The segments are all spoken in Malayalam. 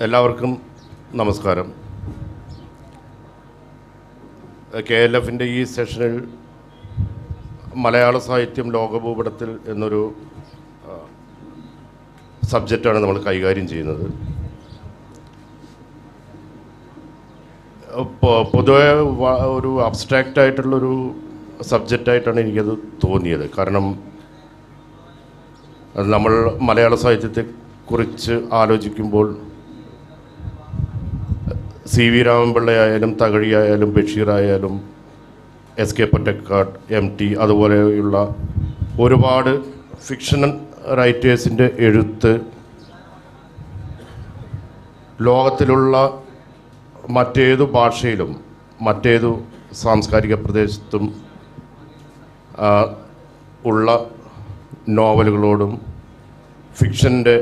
എല്ലാവർക്കും നമസ്കാരം. KLFൻ്റെ ഈ സെഷനിൽ മലയാള സാഹിത്യം ലോകഭൂപടത്തിൽ എന്നൊരു സബ്ജക്റ്റാണ് നമ്മൾ കൈകാര്യം ചെയ്യുന്നത്. പൊതുവെ ഒരു അബ്സ്ട്രാക്റ്റ് ആയിട്ടുള്ളൊരു സബ്ജക്റ്റായിട്ടാണ് എനിക്കത് തോന്നിയത്. കാരണം നമ്മൾ മലയാള സാഹിത്യത്തെക്കുറിച്ച് ആലോചിക്കുമ്പോൾ CV രാമൻപിള്ളയായാലും തകഴിയായാലും ബഷീറായാലും SK പൊറ്റക്കാട് MT അതുപോലെയുള്ള ഒരുപാട് ഫിക്ഷണൽ റൈറ്റേഴ്സിൻ്റെ എഴുത്ത് ലോകത്തിലുള്ള മറ്റേതു ഭാഷയിലും മറ്റേതു സാംസ്കാരിക പ്രദേശത്തും ഉള്ള നോവലുകളോടും ഫിക്ഷൻ്റെ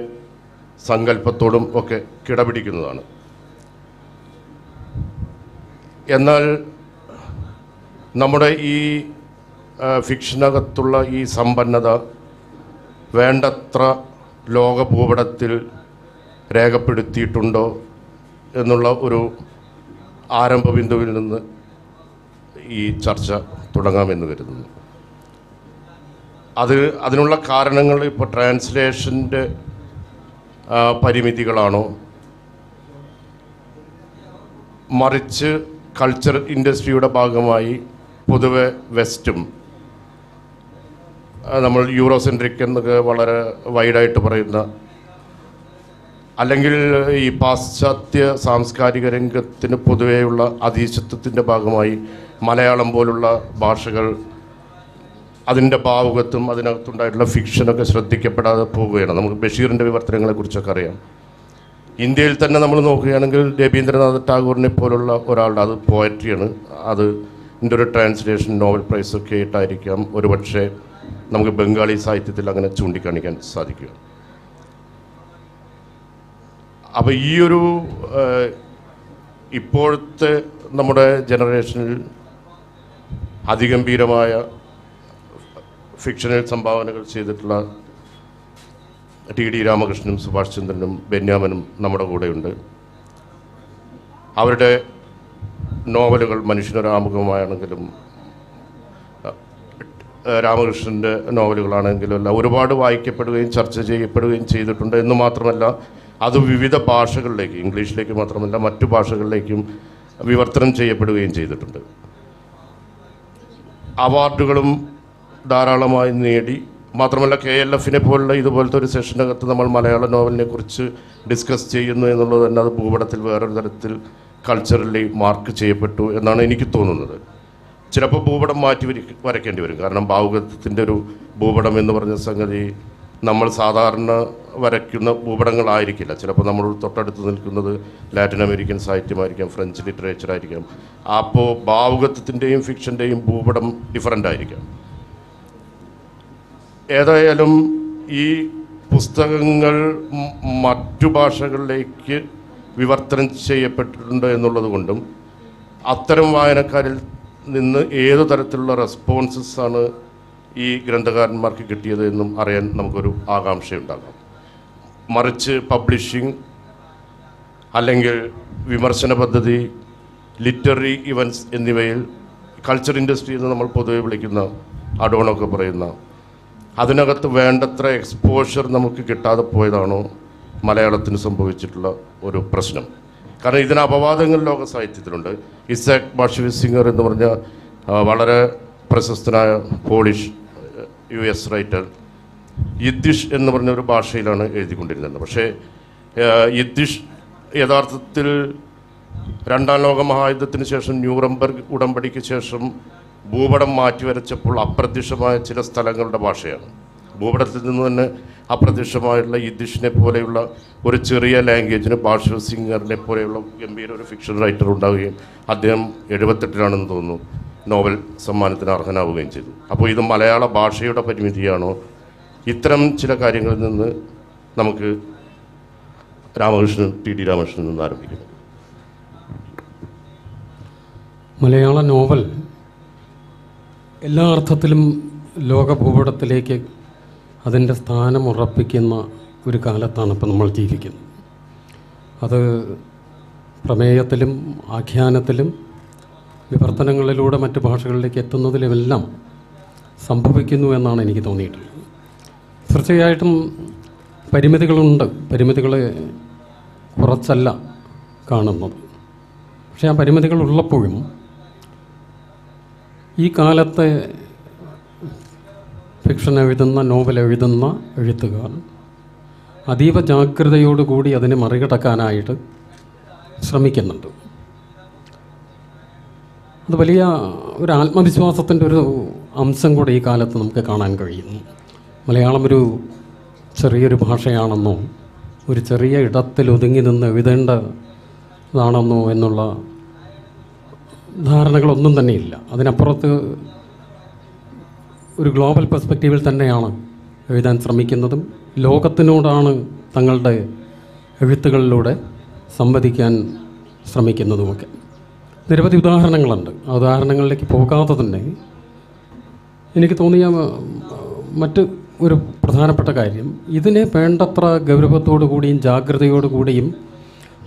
സങ്കല്പത്തോടും ഒക്കെ കിടപിടിക്കുന്നതാണ്. എന്നാൽ നമ്മുടെ ഈ ഫിക്ഷനകത്തുള്ള ഈ സമ്പന്നത വേണ്ടത്ര ലോകഭൂപടത്തിൽ രേഖപ്പെടുത്തിയിട്ടുണ്ടോ എന്നുള്ള ഒരു ആരംഭ ബിന്ദുവിൽ നിന്ന് ഈ ചർച്ച തുടങ്ങാമെന്ന് കരുതുന്നു. അതിനുള്ള കാരണങ്ങൾ ഇപ്പോൾ ട്രാൻസ്ലേഷൻ്റെ പരിമിതികളാണോ, മറിച്ച് കൾച്ചർ ഇൻഡസ്ട്രിയുടെ ഭാഗമായി പൊതുവെ വെസ്റ്റും നമ്മൾ യൂറോസെൻട്രിക് എന്നൊക്കെ വളരെ വൈഡായിട്ട് പറയുന്ന, അല്ലെങ്കിൽ ഈ പാശ്ചാത്യ സാംസ്കാരിക രംഗത്തിന് പൊതുവെയുള്ള അധീശത്വത്തിൻ്റെ ഭാഗമായി മലയാളം പോലുള്ള ഭാഷകൾ അതിൻ്റെ ഭാവുകത്വം അതിനകത്തുണ്ടായിട്ടുള്ള ഫിക്ഷനൊക്കെ ശ്രദ്ധിക്കപ്പെടാതെ പോവുകയാണ്. നമുക്ക് ബഷീറിൻ്റെ വിവർത്തനങ്ങളെക്കുറിച്ചൊക്കെ അറിയാം. ഇന്ത്യയിൽ തന്നെ നമ്മൾ നോക്കുകയാണെങ്കിൽ രവീന്ദ്രനാഥ് ടാഗോറിനെ പോലുള്ള ഒരാളുടെ, അത് പോയട്രിയാണ്, അതിൻ്റെ ഒരു ട്രാൻസ്ലേഷൻ നോവൽ പ്രൈസൊക്കെ ആയിട്ടായിരിക്കാം ഒരുപക്ഷെ നമുക്ക് ബംഗാളി സാഹിത്യത്തിൽ അങ്ങനെ ചൂണ്ടിക്കാണിക്കാൻ സാധിക്കുക. അപ്പോൾ ഈ ഒരു ഇപ്പോഴത്തെ നമ്മുടെ ജനറേഷനിൽ അതിഗംഭീരമായ ഫിക്ഷണൽ സംഭാവനകൾ ചെയ്തിട്ടുള്ള TD രാമകൃഷ്ണനും സുഭാഷ് ചന്ദ്രനും ബെന്യാമനും നമ്മുടെ കൂടെയുണ്ട്. അവരുടെ നോവലുകൾ മനുഷ്യനൊരാമുഖമാണെങ്കിലും രാമകൃഷ്ണൻ്റെ നോവലുകളാണെങ്കിലും എല്ലാം ഒരുപാട് വായിക്കപ്പെടുകയും ചർച്ച ചെയ്യപ്പെടുകയും ചെയ്തിട്ടുണ്ട്. എന്ന് മാത്രമല്ല അത് വിവിധ ഭാഷകളിലേക്ക്, ഇംഗ്ലീഷിലേക്ക് മാത്രമല്ല മറ്റു ഭാഷകളിലേക്കും വിവർത്തനം ചെയ്യപ്പെടുകയും ചെയ്തിട്ടുണ്ട്. അവാർഡുകളും ധാരാളമായി നേടി. മാത്രമല്ല KLFനെ പോലുള്ള ഇതുപോലത്തെ ഒരു സെഷനകത്ത് നമ്മൾ മലയാള നോവലിനെ കുറിച്ച് ഡിസ്കസ് ചെയ്യുന്നു എന്നുള്ളത് തന്നെ അത് ഭൂപടത്തിൽ വേറൊരു തരത്തിൽ കൾച്ചറലി മാർക്ക് ചെയ്യപ്പെട്ടു എന്നാണ് എനിക്ക് തോന്നുന്നത്. ചിലപ്പോൾ ഭൂപടം മാറ്റി വരയ്ക്കേണ്ടി വരും. കാരണം ഭാവുകത്വത്തിൻ്റെ ഒരു ഭൂപടം എന്ന് പറഞ്ഞ സംഗതി നമ്മൾ സാധാരണ വരയ്ക്കുന്ന ഭൂപടങ്ങളായിരിക്കില്ല. ചിലപ്പോൾ നമ്മൾ തൊട്ടടുത്ത് നിൽക്കുന്നത് ലാറ്റിൻ അമേരിക്കൻ സാഹിത്യമായിരിക്കാം, ഫ്രഞ്ച് ലിറ്ററേച്ചർ ആയിരിക്കാം. അപ്പോൾ ഭാവുകത്വത്തിൻ്റെയും ഫിക്ഷൻ്റെയും ഭൂപടം ഡിഫറൻ്റ് ആയിരിക്കാം. ഏതായാലും ഈ പുസ്തകങ്ങൾ മറ്റു ഭാഷകളിലേക്ക് വിവർത്തനം ചെയ്യപ്പെട്ടിട്ടുണ്ട് എന്നുള്ളത് കൊണ്ടും അത്തരം വായനക്കാരിൽ നിന്ന് ഏതു തരത്തിലുള്ള റെസ്പോൺസസാണ് ഈ ഗ്രന്ഥകാരന്മാർക്ക് കിട്ടിയത് എന്നും അറിയാൻ നമുക്കൊരു ആകാംക്ഷയുണ്ടാകാം. മറിച്ച് പബ്ലിഷിംഗ് അല്ലെങ്കിൽ വിമർശന പദ്ധതി, ലിറ്റററി ഇവൻറ്റ്സ് എന്നിവയിൽ കൾച്ചർ ഇൻഡസ്ട്രി എന്ന് നമ്മൾ പൊതുവെ വിളിക്കുന്ന അഡോണൊക്കെ പറയുന്ന അതിനകത്ത് വേണ്ടത്ര എക്സ്പോഷർ നമുക്ക് കിട്ടാതെ പോയതാണോ മലയാളത്തിന് സംഭവിച്ചിട്ടുള്ള ഒരു പ്രശ്നം? കാരണം ഇതിന് അപവാദങ്ങൾ ലോക സാഹിത്യത്തിലുണ്ട്. ഇസാക് ബാഷ്വിറ്റ്സിംഗർ എന്ന് പറഞ്ഞ വളരെ പ്രശസ്തനായ പോളിഷ് US റൈറ്റർ യിദ്ദിഷ് എന്ന് പറഞ്ഞ ഒരു ഭാഷയിലാണ് എഴുതിക്കൊണ്ടിരുന്നത്. പക്ഷേ യിദ്ദിഷ് യഥാർത്ഥത്തിൽ രണ്ടാം ലോക മഹായുദ്ധത്തിന് ശേഷം ന്യൂറംബർഗ് ഉടമ്പടിക്ക് ശേഷം ഭൂപടം മാറ്റിവരച്ചപ്പോൾ അപ്രത്യക്ഷമായ ചില സ്ഥലങ്ങളുടെ ഭാഷയാണ്. ഭൂപടത്തിൽ നിന്ന് തന്നെ അപ്രത്യക്ഷമായിട്ടുള്ള യിദ്ദിഷിനെ പോലെയുള്ള ഒരു ചെറിയ ലാംഗ്വേജിന് ബാഷ്വിറ്റ്സിംഗറിനെ പോലെയുള്ള ഗംഭീര ഒരു ഫിക്ഷൻ റൈറ്റർ ഉണ്ടാവുകയും അദ്ദേഹം 78-ലാണെന്ന് തോന്നുന്നു നോവൽ സമ്മാനത്തിന് അർഹനാവുകയും ചെയ്തു. അപ്പോൾ ഇത് മലയാള ഭാഷയുടെ പരിമിതിയാണോ? ഇത്തരം ചില കാര്യങ്ങളിൽ നിന്ന് നമുക്ക് TD രാമകൃഷ്ണൻ നിന്ന് ആരംഭിക്കുന്നു. മലയാള നോവൽ എല്ലാ അർത്ഥത്തിലും ലോകഭൂപടത്തിലേക്ക് അതിൻ്റെ സ്ഥാനം ഉറപ്പിക്കുന്ന ഒരു കാലത്താണ് ഇപ്പോൾ നമ്മൾ ജീവിക്കുന്നത്. അത് പ്രമേയത്തിലും ആഖ്യാനത്തിലും വിവർത്തനങ്ങളിലൂടെ മറ്റ് ഭാഷകളിലേക്ക് എത്തുന്നതിലുമെല്ലാം സംഭവിക്കുന്നു എന്നാണ് എനിക്ക് തോന്നിയിട്ടുള്ളത്. തീർച്ചയായിട്ടും പരിമിതികളുണ്ട്, പരിമിതികളെ കുറച്ചല്ല കാണുന്നത്. പക്ഷേ ആ പരിമിതികൾ ഉള്ളപ്പോഴും ഈ കാലത്തെ ഫിക്ഷൻ എഴുതുന്ന, നോവൽ എഴുതുന്ന എഴുത്തുകാർ അതീവ ജാഗ്രതയോടുകൂടി അതിനെ മറികടക്കാനായിട്ട് ശ്രമിക്കുന്നുണ്ട്. അത് വലിയ ഒരു ആത്മവിശ്വാസത്തിൻ്റെ ഒരു അംശം കൂടെ ഈ കാലത്ത് നമുക്ക് കാണാൻ കഴിയുന്നു. മലയാളം ഒരു ചെറിയൊരു ഭാഷയാണെന്നോ ഒരു ചെറിയ ഇടത്തിൽ ഒതുങ്ങി നിന്ന് എഴുതേണ്ടതാണെന്നോ എന്നുള്ള ധാരണകളൊന്നും തന്നെയില്ല. അതിനപ്പുറത്ത് ഒരു ഗ്ലോബൽ പെർസ്പെക്റ്റീവിൽ തന്നെയാണ് എഴുതാൻ ശ്രമിക്കുന്നതും ലോകത്തിനോടാണ് തങ്ങളുടെ എഴുത്തുകളിലൂടെ സംവദിക്കാൻ ശ്രമിക്കുന്നതുമൊക്കെ. നിരവധി ഉദാഹരണങ്ങളുണ്ട്. ആ ഉദാഹരണങ്ങളിലേക്ക് പോകാതെ തന്നെ എനിക്ക് തോന്നിയ മറ്റ് ഒരു പ്രധാനപ്പെട്ട കാര്യം, ഇതിനെ വേണ്ടത്ര ഗൗരവത്തോടു കൂടിയും ജാഗ്രതയോടു കൂടിയും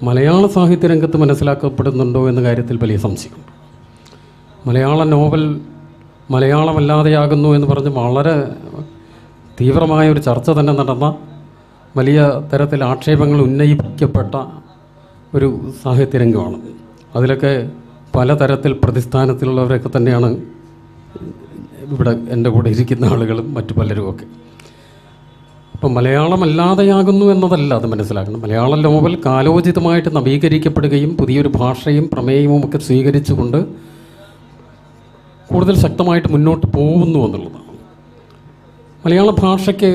മലയാള സാഹിത്യരംഗത്ത് മനസ്സിലാക്കപ്പെടുന്നുണ്ടോ എന്ന കാര്യത്തിൽ വലിയ സംശയമുണ്ട്. മലയാള നോവൽ മലയാളമല്ലാതെയാകുന്നു എന്ന് പറഞ്ഞ് വളരെ തീവ്രമായ ഒരു ചർച്ച തന്നെ നടന്ന, വലിയ തരത്തിൽ ആക്ഷേപങ്ങൾ ഉന്നയിക്കപ്പെട്ട ഒരു സാഹിത്യരംഗമാണ്. അതിലൊക്കെ പലതരത്തിൽ പ്രതിസ്ഥാനത്തിലുള്ളവരൊക്കെ തന്നെയാണ് ഇവിടെ എൻ്റെ കൂടെ ഇരിക്കുന്ന ആളുകളും മറ്റു പലരുമൊക്കെ. അപ്പം മലയാളമല്ലാതെയാകുന്നു എന്നതല്ല അത് മനസ്സിലാക്കണം. മലയാള നോവൽ കാലോചിതമായിട്ട് നവീകരിക്കപ്പെടുകയും പുതിയൊരു ഭാഷയും പ്രമേയവും ഒക്കെ സ്വീകരിച്ചുകൊണ്ട് കൂടുതൽ ശക്തമായിട്ട് മുന്നോട്ട് പോകുന്നു എന്നുള്ളതാണ്. മലയാള ഭാഷയ്ക്ക്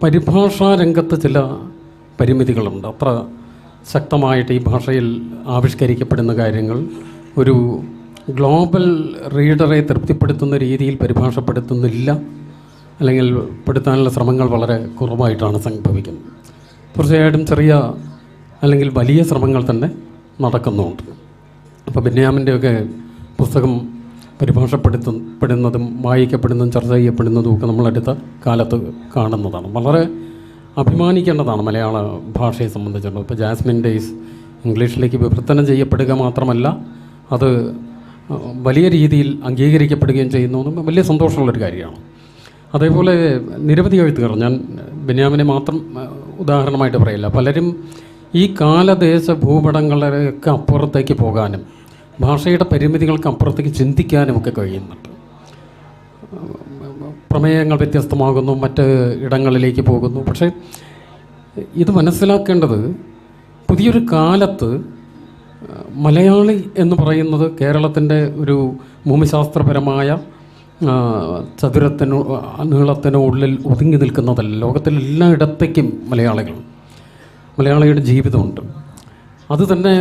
പരിഭാഷാ രംഗത്ത് ചില പരിമിതികളുണ്ട്. അത്ര ശക്തമായിട്ട് ഈ ഭാഷയിൽ ആവിഷ്കരിക്കപ്പെടുന്ന കാര്യങ്ങൾ ഒരു ഗ്ലോബൽ റീഡറെ തൃപ്തിപ്പെടുത്തുന്ന രീതിയിൽ പരിഭാഷപ്പെടുത്തുന്നില്ല, അല്ലെങ്കിൽ പെടുത്താനുള്ള ശ്രമങ്ങൾ വളരെ കുറവായിട്ടാണ് സംഭവിക്കുന്നത്. തീർച്ചയായിട്ടും ചെറിയ അല്ലെങ്കിൽ വലിയ ശ്രമങ്ങൾ തന്നെ നടക്കുന്നുണ്ട്. അപ്പോൾ ബെന്യാമിൻ്റെയൊക്കെ പുസ്തകം പരിഭാഷപ്പെടുന്നതും വായിക്കപ്പെടുന്നതും ചർച്ച ചെയ്യപ്പെടുന്നതും ഒക്കെ നമ്മളടുത്ത കാലത്ത് കാണുന്നതാണ്. വളരെ അഭിമാനിക്കേണ്ടതാണ് മലയാള ഭാഷയെ സംബന്ധിച്ചിടത്തോളം. ഇപ്പോൾ ജാസ്മിൻ ഡേയ്സ് ഇംഗ്ലീഷിലേക്ക് വിവർത്തനം ചെയ്യപ്പെടുക മാത്രമല്ല, അത് വലിയ രീതിയിൽ അംഗീകരിക്കപ്പെടുകയും ചെയ്യുന്നതും വലിയ സന്തോഷമുള്ളൊരു കാര്യമാണ്. അതേപോലെ നിരവധി എഴുത്തുകാർ, ഞാൻ ബെന്യാമിനെ മാത്രം ഉദാഹരണമായിട്ട് പറയില്ല, പലരും ഈ കാലദേശ ഭൂപടങ്ങളൊക്കെ അപ്പുറത്തേക്ക് പോകാനും ഭാഷയുടെ പരിമിതികൾക്ക് അപ്പുറത്തേക്ക് ചിന്തിക്കാനും ഒക്കെ കഴിയുന്നുണ്ട്. പ്രമേയങ്ങൾ വ്യത്യസ്തമാകുന്നു, മറ്റ് ഇടങ്ങളിലേക്ക് പോകുന്നു. പക്ഷേ ഇത് മനസ്സിലാക്കേണ്ടത്, പുതിയൊരു കാലത്ത് മലയാളി എന്ന് പറയുന്നത് കേരളത്തിൻ്റെ ഒരു ഭൂമിശാസ്ത്രപരമായ ചതുരത്തിനോ നീളത്തിനോ ഉള്ളിൽ ഒതുങ്ങി നിൽക്കുന്നതല്ല. ലോകത്തിലെ എല്ലായിടത്തേക്കും മലയാളിയുടെ ജീവിതമുണ്ട്. അത് തന്നെ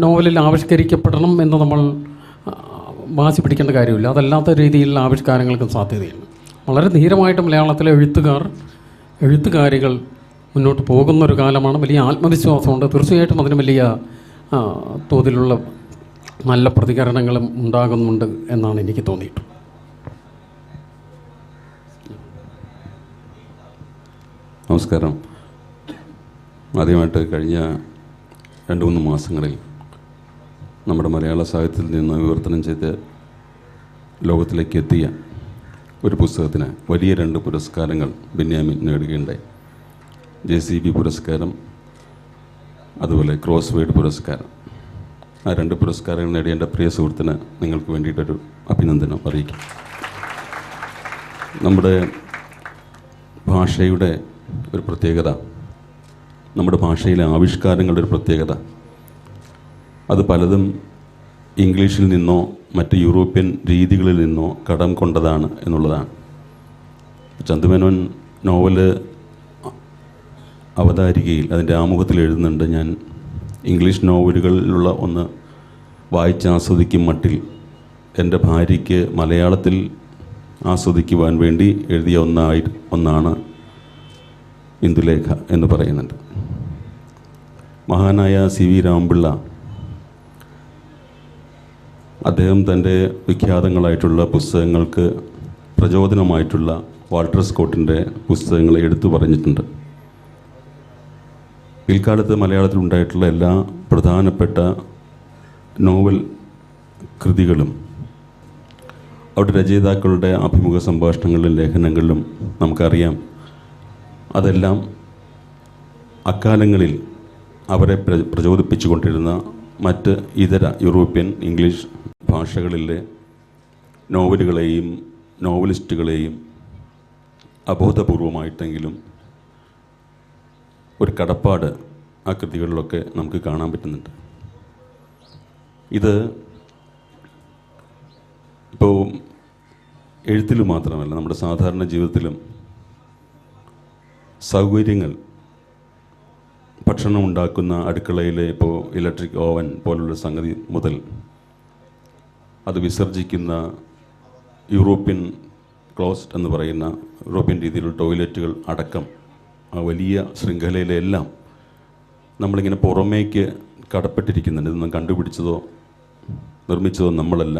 നോവലിൽ ആവിഷ്കരിക്കപ്പെടണം എന്ന് നമ്മൾ വാശി പിടിക്കേണ്ട കാര്യമില്ല. അതല്ലാത്ത രീതിയിലുള്ള ആവിഷ്കാരങ്ങൾക്കും സാധ്യതയുണ്ട്. വളരെ ധീരമായിട്ട് മലയാളത്തിലെ എഴുത്തുകാരികൾ മുന്നോട്ട് പോകുന്നൊരു കാലമാണ്. വലിയ ആത്മവിശ്വാസമുണ്ട്. തീർച്ചയായിട്ടും അതിന് വലിയ തോതിലുള്ള നല്ല പ്രതികരണങ്ങളും ഉണ്ടാകുന്നുണ്ട് എന്നാണ് എനിക്ക് തോന്നിയിട്ടുള്ളത്. നമസ്കാരം. ആദ്യമായിട്ട് കഴിഞ്ഞ 2-3 മാസങ്ങളിൽ നമ്മുടെ മലയാള സാഹിത്യത്തിൽ നിന്ന് വിവർത്തനം ചെയ്ത് ലോകത്തിലേക്ക് എത്തിയ ഒരു പുസ്തകത്തിന് വലിയ 2 പുരസ്കാരങ്ങൾ ബെന്യാമിൻ നേടുകയുണ്ടായി. JCB പുരസ്കാരം, അതുപോലെ ക്രോസ് വേർഡ് പുരസ്കാരം. ആ 2 പുരസ്കാരങ്ങൾ നേടിയ എൻ്റെ പ്രിയ സുഹൃത്തിന് നിങ്ങൾക്ക് വേണ്ടിയിട്ടൊരു അഭിനന്ദനം അറിയിക്കും. നമ്മുടെ ഭാഷയുടെ ഒരു പ്രത്യേകത, നമ്മുടെ ഭാഷയിലെ ആവിഷ്കാരങ്ങളുടെ ഒരു പ്രത്യേകത, അത് പലതും ഇംഗ്ലീഷിൽ നിന്നോ മറ്റ് യൂറോപ്യൻ രീതികളിൽ നിന്നോ കടം കൊണ്ടതാണ് എന്നുള്ളതാണ്. ചന്തുമേനോൻ നോവല് അവതാരികയിൽ അതിൻ്റെ ആമുഖത്തിൽ എഴുതുന്നുണ്ട്, ഞാൻ ഇംഗ്ലീഷ് നോവലുകളിലുള്ള ഒന്ന് വായിച്ചാസ്വദിക്കും മട്ടിൽ എൻ്റെ ഭാര്യയ്ക്ക് മലയാളത്തിൽ ആസ്വദിക്കുവാൻ വേണ്ടി എഴുതിയ ഒന്നാണ് ഇന്ദുലേഖ എന്ന് പറയുന്നുണ്ട്. മഹാനായ CV രാമപിള്ള അദ്ദേഹം തൻ്റെ വിഖ്യാതങ്ങളായിട്ടുള്ള പുസ്തകങ്ങൾക്ക് പ്രചോദനമായിട്ടുള്ള വാൾട്ടർ സ്കോട്ടിൻ്റെ പുസ്തകങ്ങളെ എടുത്തു പറഞ്ഞിട്ടുണ്ട്. പിൽക്കാലത്ത് മലയാളത്തിലുണ്ടായിട്ടുള്ള എല്ലാ പ്രധാനപ്പെട്ട നോവൽ കൃതികളും അവരുടെ രചയിതാക്കളുടെ അഭിമുഖ സംഭാഷണങ്ങളിലും ലേഖനങ്ങളിലും നമുക്കറിയാം. അതെല്ലാം അക്കാലങ്ങളിൽ അവരെ പ്രചോദിപ്പിച്ചുകൊണ്ടിരുന്ന മറ്റ് ഇതര യൂറോപ്യൻ, ഇംഗ്ലീഷ് ഭാഷകളിലെ നോവലുകളെയും നോവലിസ്റ്റുകളെയും അബോധപൂർവമായിട്ടെങ്കിലും ഒരു കടപ്പാട് ആ കൃതികളിലൊക്കെ നമുക്ക് കാണാൻ പറ്റുന്നുണ്ട്. ഇത് ഇപ്പോൾ എഴുത്തിൽ മാത്രമല്ല, നമ്മുടെ സാധാരണ ജീവിതത്തിലും സൗകര്യങ്ങൾ, ഭക്ഷണം ഉണ്ടാക്കുന്ന അടുക്കളയിലെ ഇപ്പോൾ ഇലക്ട്രിക് ഓവൻ പോലുള്ള സംഗതി മുതൽ അത് വിസർജിക്കുന്ന യൂറോപ്യൻ ക്ലോസ്റ്റ് എന്ന് പറയുന്ന യൂറോപ്യൻ രീതിയിലുള്ള ടോയ്ലറ്റുകൾ അടക്കം ആ വലിയ ശൃംഖലയിലെല്ലാം നമ്മളിങ്ങനെ പുറമേക്ക് കടപ്പെട്ടിരിക്കുന്നുണ്ട്. ഇതൊന്നും കണ്ടുപിടിച്ചതോ നിർമ്മിച്ചതോ നമ്മളല്ല.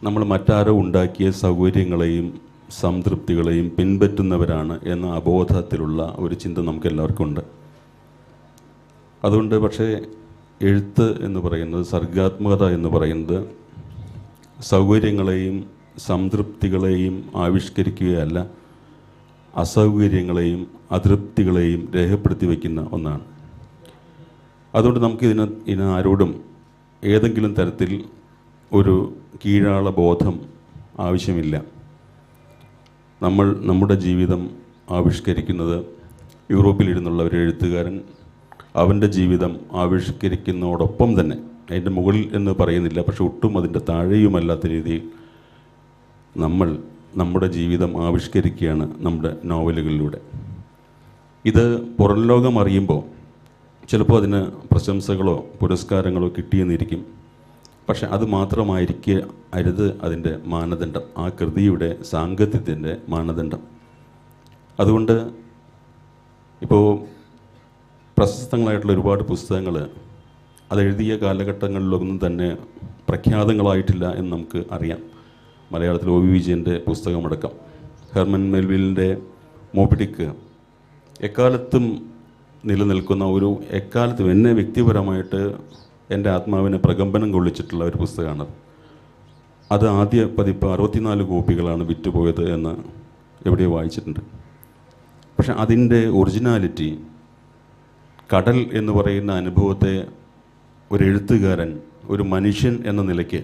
നമ്മൾ മറ്റാരോ ഉണ്ടാക്കിയ സൗകര്യങ്ങളെയും സംതൃപ്തികളെയും പിൻപറ്റുന്നവരാണ് എന്ന അബോധത്തിലുള്ള ഒരു ചിന്ത നമുക്ക് എല്ലാവർക്കും ഉണ്ട്. അതുകൊണ്ട് പക്ഷേ എഴുത്ത് എന്ന് പറയുന്നത്, സർഗാത്മകത എന്ന് പറയുന്നത് സൗകര്യങ്ങളെയും സംതൃപ്തികളെയും ആവിഷ്കരിക്കുകയല്ല, അസൗകര്യങ്ങളെയും അതൃപ്തികളെയും രേഖപ്പെടുത്തി വയ്ക്കുന്ന ഒന്നാണ്. അതുകൊണ്ട് നമുക്ക് ആരോടും ഏതെങ്കിലും തരത്തിൽ ഒരു കീഴാള ബോധം ആവശ്യമില്ല. നമ്മൾ നമ്മുടെ ജീവിതം ആവിഷ്കരിക്കുന്നത് യൂറോപ്പിലിരുന്നുള്ള ഒരു എഴുത്തുകാരൻ അവൻ്റെ ജീവിതം ആവിഷ്കരിക്കുന്നതോടൊപ്പം തന്നെ, അതിൻ്റെ മുകളിൽ എന്ന് പറയുന്നില്ല, പക്ഷെ ഒട്ടും അതിൻ്റെ താഴെയുമല്ലാത്ത രീതിയിൽ നമ്മൾ നമ്മുടെ ജീവിതം ആവിഷ്കരിക്കുകയാണ് നമ്മുടെ നോവലുകളിലൂടെ. ഇത് പുറം ലോകം അറിയുമ്പോൾ ചിലപ്പോൾ അതിന് പ്രശംസകളോ പുരസ്കാരങ്ങളോ കിട്ടിയെന്നിരിക്കും. പക്ഷെ അത് മാത്രമായിരിക്കരുത് അതിൻ്റെ മാനദണ്ഡം, ആ കൃതിയുടെ സാങ്കത്യത്തിൻ്റെ മാനദണ്ഡം. അതുകൊണ്ട് ഇപ്പോൾ പ്രശസ്തങ്ങളായിട്ടുള്ള ഒരുപാട് പുസ്തകങ്ങൾ അതെഴുതിയ കാലഘട്ടങ്ങളിലൊന്നും തന്നെ പ്രഖ്യാതങ്ങളായിട്ടില്ല എന്ന് നമുക്ക് അറിയാം. മലയാളത്തിൽ ഒ.വി. വിജയൻ്റെ പുസ്തകമടക്കം, ഹെർമൻ മെൽവിലിൻ്റെ മോബി ഡിക്ക് എക്കാലത്തും നിലനിൽക്കുന്ന ഒരു, എക്കാലത്തും എന്നെ വ്യക്തിപരമായിട്ട് എൻ്റെ ആത്മാവിനെ പ്രകമ്പനം കൊള്ളിച്ചിട്ടുള്ള ഒരു പുസ്തകമാണത്. അത് ആദ്യ പതിപ്പ് 64 കോപ്പികളാണ് വിറ്റുപോയത് എന്ന് എവിടെയോ വായിച്ചിട്ടുണ്ട്. പക്ഷെ അതിൻ്റെ ഒറിജിനാലിറ്റി, കടൽ എന്ന് പറയുന്ന അനുഭവത്തെ ഒരു എഴുത്തുകാരൻ, ഒരു മനുഷ്യൻ എന്ന നിലയ്ക്ക്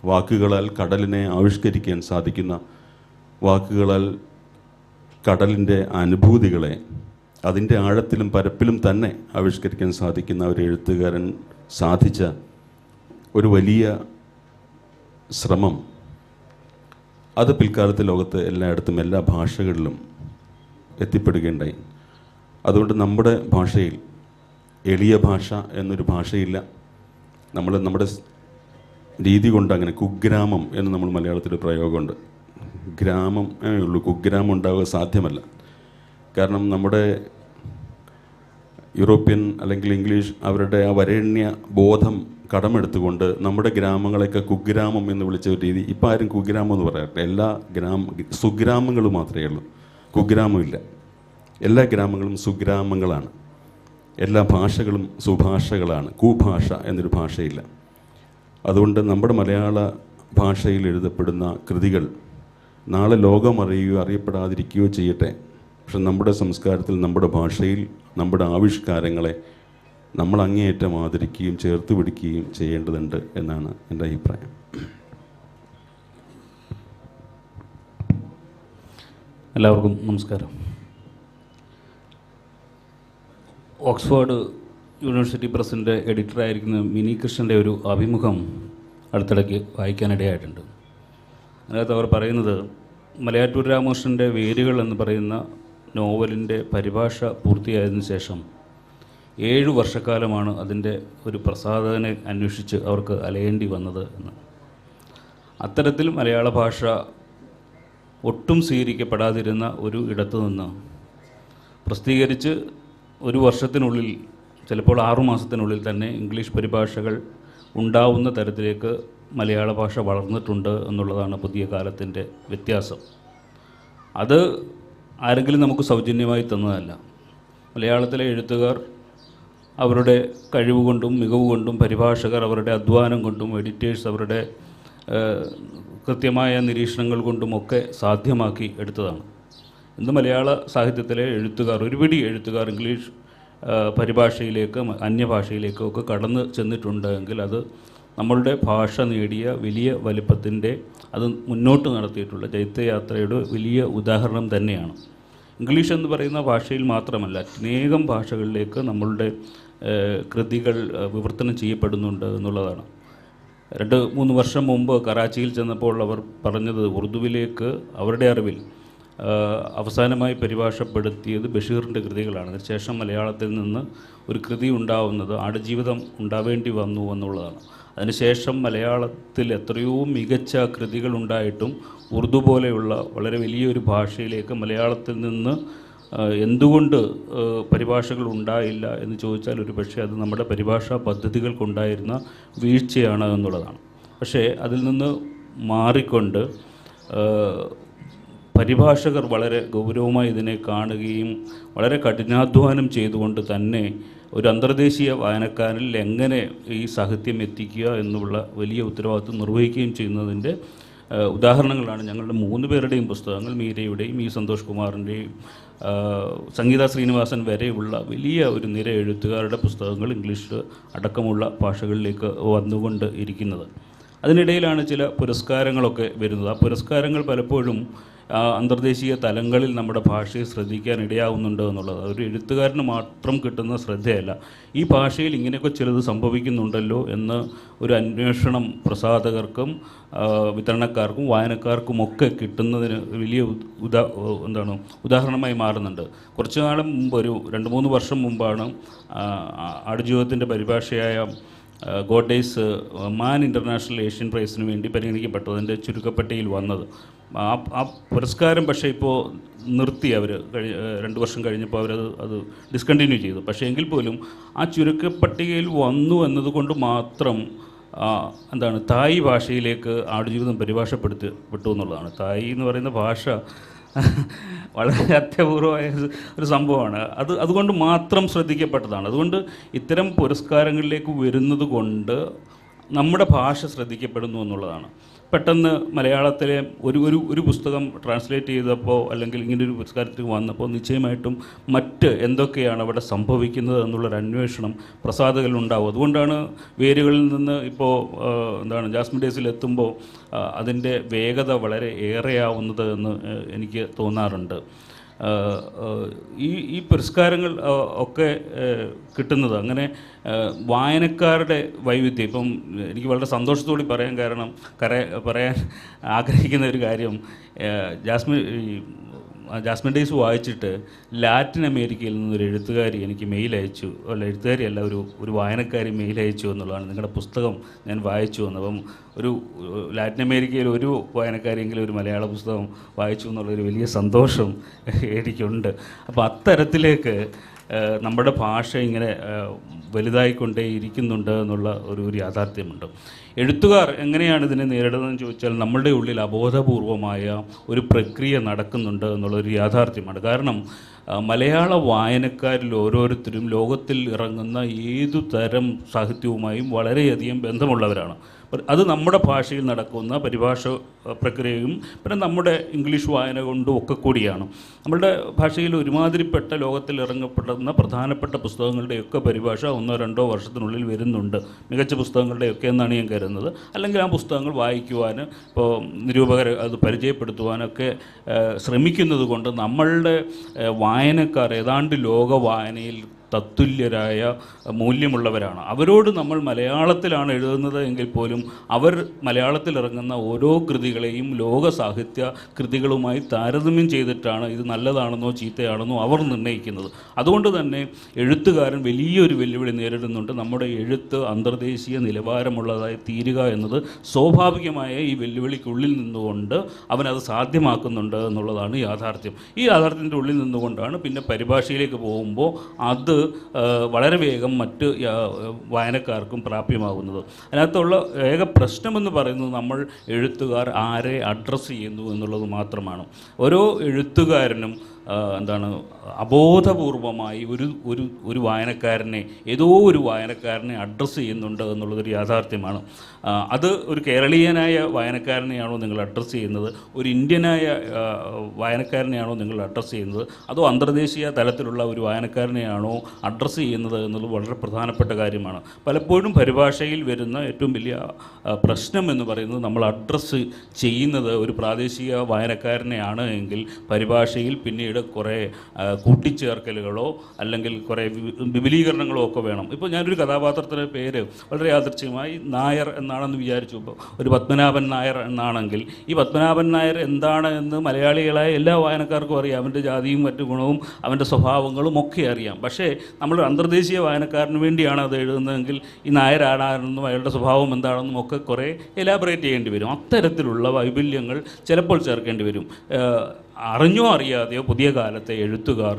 വാക്കുകളാൽ കടലിനെ ആവിഷ്കരിക്കാൻ സാധിക്കുന്ന, വാക്കുകളാൽ കടലിൻ്റെ അനുഭൂതികളെ അതിൻ്റെ ആഴത്തിലും പരപ്പിലും തന്നെ ആവിഷ്കരിക്കാൻ സാധിക്കുന്ന ഒരു എഴുത്തുകാരൻ സാധിച്ച ഒരു വലിയ ശ്രമം, അത് പിൽക്കാലത്തെ ലോകത്ത് എല്ലായിടത്തും എല്ലാ ഭാഷകളിലും എത്തിപ്പെടുകയുണ്ടായി. അതുകൊണ്ട് നമ്മുടെ ഭാഷയിൽ എളിയ ഭാഷ എന്നൊരു ഭാഷയില്ല. നമ്മുടെ രീതി കൊണ്ട് അങ്ങനെ കുഗ്രാമം എന്ന് നമ്മൾ മലയാളത്തിൽ പ്രയോഗമുണ്ട്. ഗ്രാമം ഉള്ളൂ, കുഗ്രാമം ഉണ്ടാവുക സാധ്യമല്ല. കാരണം നമ്മുടെ യൂറോപ്യൻ അല്ലെങ്കിൽ ഇംഗ്ലീഷ് അവരുടെ ആ വരേണ്യ ബോധം കടമെടുത്തുകൊണ്ട് നമ്മുടെ ഗ്രാമങ്ങളെയൊക്കെ കുഗ്രാമം എന്ന് വിളിച്ച ഒരു രീതി. ഇപ്പം ആരും കുഗ്രാമം എന്ന് പറയാറില്ല. എല്ലാ സുഗ്രാമങ്ങൾ മാത്രമേ ഉള്ളൂ, കുഗ്രാമമില്ല. എല്ലാ ഗ്രാമങ്ങളും സുഗ്രാമങ്ങളാണ്. എല്ലാ ഭാഷകളും സുഭാഷകളാണ്. കുഭാഷ എന്നൊരു ഭാഷയില്ല. അതുകൊണ്ട് നമ്മുടെ മലയാള ഭാഷയിൽ എഴുതപ്പെടുന്ന കൃതികൾ നാളെ ലോകം അറിയുകയോ അറിയപ്പെടാതിരിക്കുകയോ ചെയ്യട്ടെ, പക്ഷെ നമ്മുടെ സംസ്കാരത്തിൽ, നമ്മുടെ ഭാഷയിൽ നമ്മുടെ ആവിഷ്കാരങ്ങളെ നമ്മൾ അങ്ങേയറ്റം ആദരിക്കുകയും ചേർത്ത് പിടിക്കുകയും ചെയ്യേണ്ടതുണ്ട് എന്നാണ് എൻ്റെ അഭിപ്രായം. എല്ലാവർക്കും നമസ്കാരം. ഓക്സ്ഫോർഡ് യൂണിവേഴ്സിറ്റി പ്രസിൻ്റെ എഡിറ്ററായിരിക്കുന്ന മിനി കൃഷ്ണൻ്റെ ഒരു അഭിമുഖം അടുത്തിടയ്ക്ക് വായിക്കാനിടയായിട്ടുണ്ട്. അതിനകത്ത് അവർ പറയുന്നത്, മലയാറ്റൂർ രാമകൃഷ്ണൻ്റെ വേരുകൾ എന്ന് പറയുന്ന നോവലിൻ്റെ പരിഭാഷ പൂർത്തിയായതിനു ശേഷം 7 വർഷക്കാലമാണ് അതിൻ്റെ ഒരു പ്രസാധകനെ അന്വേഷിച്ച് അവർക്ക് അലയേണ്ടി വന്നത് എന്ന്. അത്തരത്തിൽ മലയാള ഭാഷ ഒട്ടും സ്വീകരിക്കപ്പെടാതിരുന്ന ഒരു ഇടത്തു നിന്ന് പ്രസിദ്ധീകരിച്ച് 1 വർഷത്തിനുള്ളിൽ, ചിലപ്പോൾ 6 മാസത്തിനുള്ളിൽ തന്നെ ഇംഗ്ലീഷ് പരിഭാഷകൾ ഉണ്ടാവുന്ന തരത്തിലേക്ക് മലയാള ഭാഷ വളർന്നിട്ടുണ്ട് എന്നുള്ളതാണ് പുതിയ കാലത്തിൻ്റെ വ്യത്യാസം. അത് ആരെങ്കിലും നമുക്ക് സൗജന്യമായി തന്നതല്ല. മലയാളത്തിലെ എഴുത്തുകാർ അവരുടെ കഴിവ് കൊണ്ടും മികവ് കൊണ്ടും, പരിഭാഷകർ അവരുടെ അധ്വാനം കൊണ്ടും, എഡിറ്റേഴ്സ് അവരുടെ കൃത്യമായ നിരീക്ഷണങ്ങൾ കൊണ്ടുമൊക്കെ സാധ്യമാക്കി എടുത്തതാണ്. ഇന്ന് മലയാള സാഹിത്യത്തിലെ എഴുത്തുകാർ, ഒരുപിടി എഴുത്തുകാർ ഇംഗ്ലീഷ് പരിഭാഷയിലേക്ക് അന്യഭാഷയിലേക്കൊക്കെ കടന്നു ചെന്നിട്ടുണ്ടെങ്കിൽ അത് നമ്മളുടെ ഭാഷ നേടിയ വലിയ വലിപ്പത്തിൻ്റെ, അത് മുന്നോട്ട് നടത്തിയിട്ടുള്ള ചൈത്യയാത്രയുടെ വലിയ ഉദാഹരണം തന്നെയാണ്. ഇംഗ്ലീഷ് എന്ന് പറയുന്ന ഭാഷയിൽ മാത്രമല്ല, അനേകം ഭാഷകളിലേക്ക് നമ്മളുടെ കൃതികൾ വിവർത്തനം ചെയ്യപ്പെടുന്നുണ്ട് എന്നുള്ളതാണ്. 2-3 വർഷം മുമ്പ് കറാച്ചിയിൽ ചെന്നപ്പോൾ അവർ പറഞ്ഞത് ഉറുദുവിലേക്ക് അവരുടെ അറിവിൽ അവസാനമായി പരിഭാഷപ്പെടുത്തിയത് ബഷീറിൻ്റെ കൃതികളാണ്. അതിനുശേഷം മലയാളത്തിൽ നിന്ന് ഒരു കൃതി ഉണ്ടാവുന്നത് ആടുജീവിതം ഉണ്ടാവേണ്ടി വന്നു എന്നുള്ളതാണ്. അതിനുശേഷം മലയാളത്തിൽ എത്രയോ മികച്ച കൃതികൾ ഉണ്ടായിട്ടും ഉറുദു പോലെയുള്ള വളരെ വലിയൊരു ഭാഷയിലേക്ക് മലയാളത്തിൽ നിന്ന് എന്തുകൊണ്ട് പരിഭാഷകൾ ഉണ്ടായില്ല എന്ന് ചോദിച്ചാൽ ഒരു പക്ഷേ അത് നമ്മുടെ പരിഭാഷാ പദ്ധതികൾക്കുണ്ടായിരുന്ന വീഴ്ചയാണ് എന്നുള്ളതാണ്. പക്ഷേ അതിൽ നിന്ന് മാറിക്കൊണ്ട് പരിഭാഷകർ വളരെ ഗൗരവമായി ഇതിനെ കാണുകയും വളരെ കഠിനാധ്വാനം ചെയ്തുകൊണ്ട് തന്നെ ഒരു അന്തർദേശീയ വായനക്കാരിൽ എങ്ങനെ ഈ സാഹിത്യം എത്തിക്കുക എന്നുള്ള വലിയ ഉത്തരവാദിത്വം നിർവഹിക്കുകയും ചെയ്യുന്നതിൻ്റെ ഉദാഹരണങ്ങളാണ് ഞങ്ങളുടെ 3 പേരുടെയും പുസ്തകങ്ങൾ. മീരയുടെയും ഈ സന്തോഷ് കുമാറിൻ്റെയും സംഗീത ശ്രീനിവാസൻ വരെയുള്ള വലിയ ഒരു നിര എഴുത്തുകാരുടെ പുസ്തകങ്ങൾ ഇംഗ്ലീഷ് അടക്കമുള്ള ഭാഷകളിലേക്ക് വന്നുകൊണ്ട് ഇരിക്കുന്നത്. അതിനിടയിലാണ് ചില പുരസ്കാരങ്ങളൊക്കെ വരുന്നത്. ആ പുരസ്കാരങ്ങൾ പലപ്പോഴും അന്തർദേശീയ തലങ്ങളിൽ നമ്മുടെ ഭാഷയെ ശ്രദ്ധിക്കാൻ ഇടയാവുന്നുണ്ട് എന്നുള്ളത് ഒരു എഴുത്തുകാരന് മാത്രം കിട്ടുന്ന ശ്രദ്ധയല്ല. ഈ ഭാഷയിൽ ഇങ്ങനെയൊക്കെ ചിലത് സംഭവിക്കുന്നുണ്ടല്ലോ എന്ന് ഒരു അന്വേഷണം പ്രസാധകർക്കും വിതരണക്കാർക്കും വായനക്കാർക്കുമൊക്കെ കിട്ടുന്നതിന് വലിയ ഉദാഹരണമായി മാറുന്നുണ്ട്. കുറച്ചു കാലം മുമ്പ്, ഒരു 2-3 വർഷം മുമ്പാണ് ആടുജീവിതത്തിൻ്റെ പരിഭാഷയായ ഗോഡ് ഡേയ്സ് മാൻ ഇൻ്റർനാഷണൽ ഏഷ്യൻ പ്രൈസിന് വേണ്ടി പരിഗണിക്കപ്പെട്ടു. അതിൻ്റെ ചുരുക്കപ്പട്ടികയിൽ വന്നത്. ആ പുരസ്കാരം പക്ഷേ ഇപ്പോൾ നിർത്തി. അവർ 2 വർഷം കഴിഞ്ഞപ്പോൾ അത് ഡിസ്കണ്ടിന്യൂ ചെയ്തു. പക്ഷേ എങ്കിൽ പോലും ആ ചുരുക്കപ്പട്ടികയിൽ വന്നു എന്നതുകൊണ്ട് മാത്രം തായ് ഭാഷയിലേക്ക് ആടുജീവിതം പരിഭാഷപ്പെടുത്തപ്പെട്ടു എന്നുള്ളതാണ്. തായ് എന്ന് പറയുന്ന ഭാഷ വളരെ അത്യപൂർവമായ ഒരു സംഭവമാണ്. അതുകൊണ്ട് മാത്രം ശ്രദ്ധിക്കപ്പെട്ടതാണ്. അതുകൊണ്ട് ഇത്തരം പുരസ്കാരങ്ങളിലേക്ക് വരുന്നത് കൊണ്ട് നമ്മുടെ ഭാഷ ശ്രദ്ധിക്കപ്പെടുന്നു എന്നുള്ളതാണ്. പെട്ടെന്ന് മലയാളത്തിലെ ഒരു പുസ്തകം ട്രാൻസ്ലേറ്റ് ചെയ്തപ്പോൾ അല്ലെങ്കിൽ ഇങ്ങനൊരു പുരസ്കാരത്തിൽ വന്നപ്പോൾ നിശ്ചയമായിട്ടും മറ്റ് എന്തൊക്കെയാണ് അവിടെ സംഭവിക്കുന്നത് എന്നുള്ളൊരു അന്വേഷണം പ്രസാധകരിലുണ്ടാവും. അതുകൊണ്ടാണ് വേരുകളിൽ നിന്ന് ഇപ്പോൾ ജാസ്മിൻ ഡേയ്സിൽ എത്തുമ്പോൾ അതിൻ്റെ വേഗത വളരെ ഏറെയാവുന്നത് എന്ന് എനിക്ക് തോന്നാറുണ്ട്. ഈ പുരസ്കാരങ്ങൾ ഒക്കെ കിട്ടുന്നത് അങ്ങനെ വായനക്കാരുടെ വൈവിധ്യം. ഇപ്പം എനിക്ക് വളരെ സന്തോഷത്തോടെ പറയാൻ കാരണം പറയാൻ ആഗ്രഹിക്കുന്ന ഒരു കാര്യം, ജാസ്മിൻ ഡേയ്സ് വായിച്ചിട്ട് ലാറ്റിൻ അമേരിക്കയിൽ നിന്നൊരു എഴുത്തുകാരി എനിക്ക് മെയിൽ അയച്ചു. എഴുത്തുകാരിയല്ല, ഒരു വായനക്കാരി മെയിൽ അയച്ചു എന്നുള്ളതാണ്. നിങ്ങളുടെ പുസ്തകം ഞാൻ വായിച്ചു എന്ന്. അപ്പം ഒരു ലാറ്റിൻ അമേരിക്കയിൽ ഒരു വായനക്കാരിയെങ്കിലും ഒരു മലയാള പുസ്തകം വായിച്ചു എന്നുള്ളൊരു വലിയ സന്തോഷം എനിക്കുണ്ട്. അപ്പോൾ അത്തരത്തിലേക്ക് നമ്മുടെ ഭാഷ ഇങ്ങനെ വലുതായിക്കൊണ്ടേ ഇരിക്കുന്നുണ്ട് എന്നുള്ള ഒരു യാഥാർത്ഥ്യമുണ്ട്. എഴുത്തുകാർ എങ്ങനെയാണ് ഇതിനെ നേരിടുന്നതെന്ന് ചോദിച്ചാൽ നമ്മളുടെ ഉള്ളിൽ അബോധപൂർവമായ ഒരു പ്രക്രിയ നടക്കുന്നുണ്ട് എന്നുള്ളൊരു യാഥാർത്ഥ്യമാണ്. കാരണം മലയാള വായനക്കാരിൽ ഓരോരുത്തരും ലോകത്തിൽ ഇറങ്ങുന്ന ഏതു തരം സാഹിത്യവുമായും വളരെയധികം ബന്ധമുള്ളവരാണ്. അത് നമ്മുടെ ഭാഷയിൽ നടക്കുന്ന പരിഭാഷ പ്രക്രിയയും പിന്നെ നമ്മുടെ ഇംഗ്ലീഷ് വായന കൊണ്ടും ഒക്കെ കൂടിയാണ്. നമ്മളുടെ ഭാഷയിൽ ഒരുമാതിരിപ്പെട്ട ലോകത്തിൽ ഇറങ്ങപ്പെടുന്ന പ്രധാനപ്പെട്ട പുസ്തകങ്ങളുടെയൊക്കെ പരിഭാഷ 1-2 വർഷത്തിനുള്ളിൽ വരുന്നുണ്ട്, മികച്ച പുസ്തകങ്ങളുടെയൊക്കെ എന്നാണ് ഞാൻ കരുതുന്നത്. അല്ലെങ്കിൽ ആ പുസ്തകങ്ങൾ വായിക്കുവാൻ ഇപ്പോൾ നിരൂപകർ അത് പരിചയപ്പെടുത്തുവാനൊക്കെ ശ്രമിക്കുന്നത് കൊണ്ട് നമ്മളുടെ വായനക്കാർ ഏതാണ്ട് ലോക വായനയിൽ തത്തുല്യരായ മൂല്യമുള്ളവരാണ്. അവരോട് നമ്മൾ മലയാളത്തിലാണ് എഴുതുന്നത് എങ്കിൽ പോലും അവർ മലയാളത്തിൽ ഇറങ്ങുന്ന ഓരോ കൃതികളെയും ലോക സാഹിത്യ കൃതികളുമായി താരതമ്യം ചെയ്തിട്ടാണ് ഇത് നല്ലതാണെന്നോ ചീത്തയാണെന്നോ അവർ നിർണ്ണയിക്കുന്നത്. അതുകൊണ്ട് തന്നെ എഴുത്തുകാരൻ വലിയൊരു വെല്ലുവിളി നേരിടുന്നുണ്ട്. നമ്മുടെ എഴുത്ത് അന്തർദേശീയ നിലവാരമുള്ളതായി തീരുക എന്നത് സ്വാഭാവികമായ ഈ വെല്ലുവിളിക്കുള്ളിൽ നിന്നുകൊണ്ട് അവനത് സാധ്യമാക്കുന്നുണ്ട് എന്നുള്ളതാണ് യാഥാർത്ഥ്യം. ഈ യാഥാർത്ഥ്യത്തിൻ്റെ ഉള്ളിൽ നിന്നുകൊണ്ടാണ് പിന്നെ പരിഭാഷയിലേക്ക് പോകുമ്പോൾ അത് വളരെ വേഗം മറ്റ് വായനക്കാർക്കും പ്രാപ്യമാകുന്നത്. അതിനകത്തുള്ള ഏക പ്രശ്നമെന്ന് പറയുന്നത് നമ്മൾ എഴുത്തുകാർ ആരെ അഡ്രസ്സ് ചെയ്യുന്നു എന്നുള്ളത് മാത്രമാണ്. ഓരോ എഴുത്തുകാരനും എന്താണ് അബോധപൂർവമായി ഒരു വായനക്കാരനെ ഏതോ ഒരു വായനക്കാരനെ അഡ്രസ്സ് ചെയ്യുന്നുണ്ട് എന്നുള്ളതൊരു യാഥാർത്ഥ്യമാണ്. അത് ഒരു കേരളീയനായ വായനക്കാരനെയാണോ നിങ്ങൾ അഡ്രസ്സ് ചെയ്യുന്നത്, ഒരു ഇന്ത്യനായ വായനക്കാരനെയാണോ നിങ്ങൾ അഡ്രസ്സ് ചെയ്യുന്നത്, അതോ അന്തർദേശീയ തലത്തിലുള്ള ഒരു വായനക്കാരനെയാണോ അഡ്രസ്സ് ചെയ്യുന്നത് എന്നുള്ളത് വളരെ പ്രധാനപ്പെട്ട കാര്യമാണ്. പലപ്പോഴും പരിഭാഷയിൽ വരുന്ന ഏറ്റവും വലിയ പ്രശ്നം എന്ന് പറയുന്നത് നമ്മൾ അഡ്രസ്സ് ചെയ്യുന്നത് ഒരു പ്രാദേശിക വായനക്കാരനെയാണ് എങ്കിൽ പരിഭാഷയിൽ പിന്നീട് കുറേ കൂട്ടിച്ചേർക്കലുകളോ അല്ലെങ്കിൽ കുറേ വിപുലീകരണങ്ങളോ ഒക്കെ വേണം. ഇപ്പോൾ ഞാനൊരു കഥാപാത്രത്തിൻ്റെ പേര് വളരെ യാദൃച്ഛികമായി നായർ എന്നാണെന്ന് വിചാരിച്ചു. ഇപ്പോൾ ഒരു പത്മനാഭൻ നായർ എന്നാണെങ്കിൽ ഈ പത്മനാഭൻ നായർ എന്താണ് എന്ന് മലയാളികളായ എല്ലാ വായനക്കാർക്കും അറിയാം. അവൻ്റെ ജാതിയും മറ്റു ഗുണവും അവൻ്റെ സ്വഭാവങ്ങളും ഒക്കെ അറിയാം. പക്ഷേ നമ്മൾ അന്തർദേശീയ വായനക്കാരന് വേണ്ടിയാണ് അത് എഴുതുന്നതെങ്കിൽ ഈ നായർ ആരാണെന്നും അയാളുടെ സ്വഭാവം എന്താണെന്നും ഒക്കെ കുറേ എലാബറേറ്റ് ചെയ്യേണ്ടി വരും. അത്തരത്തിലുള്ള വൈപല്യങ്ങൾ ചിലപ്പോൾ ചേർക്കേണ്ടി വരും. അറിഞ്ഞോ അറിയാതെയോ പുതിയ കാലത്തെ എഴുത്തുകാർ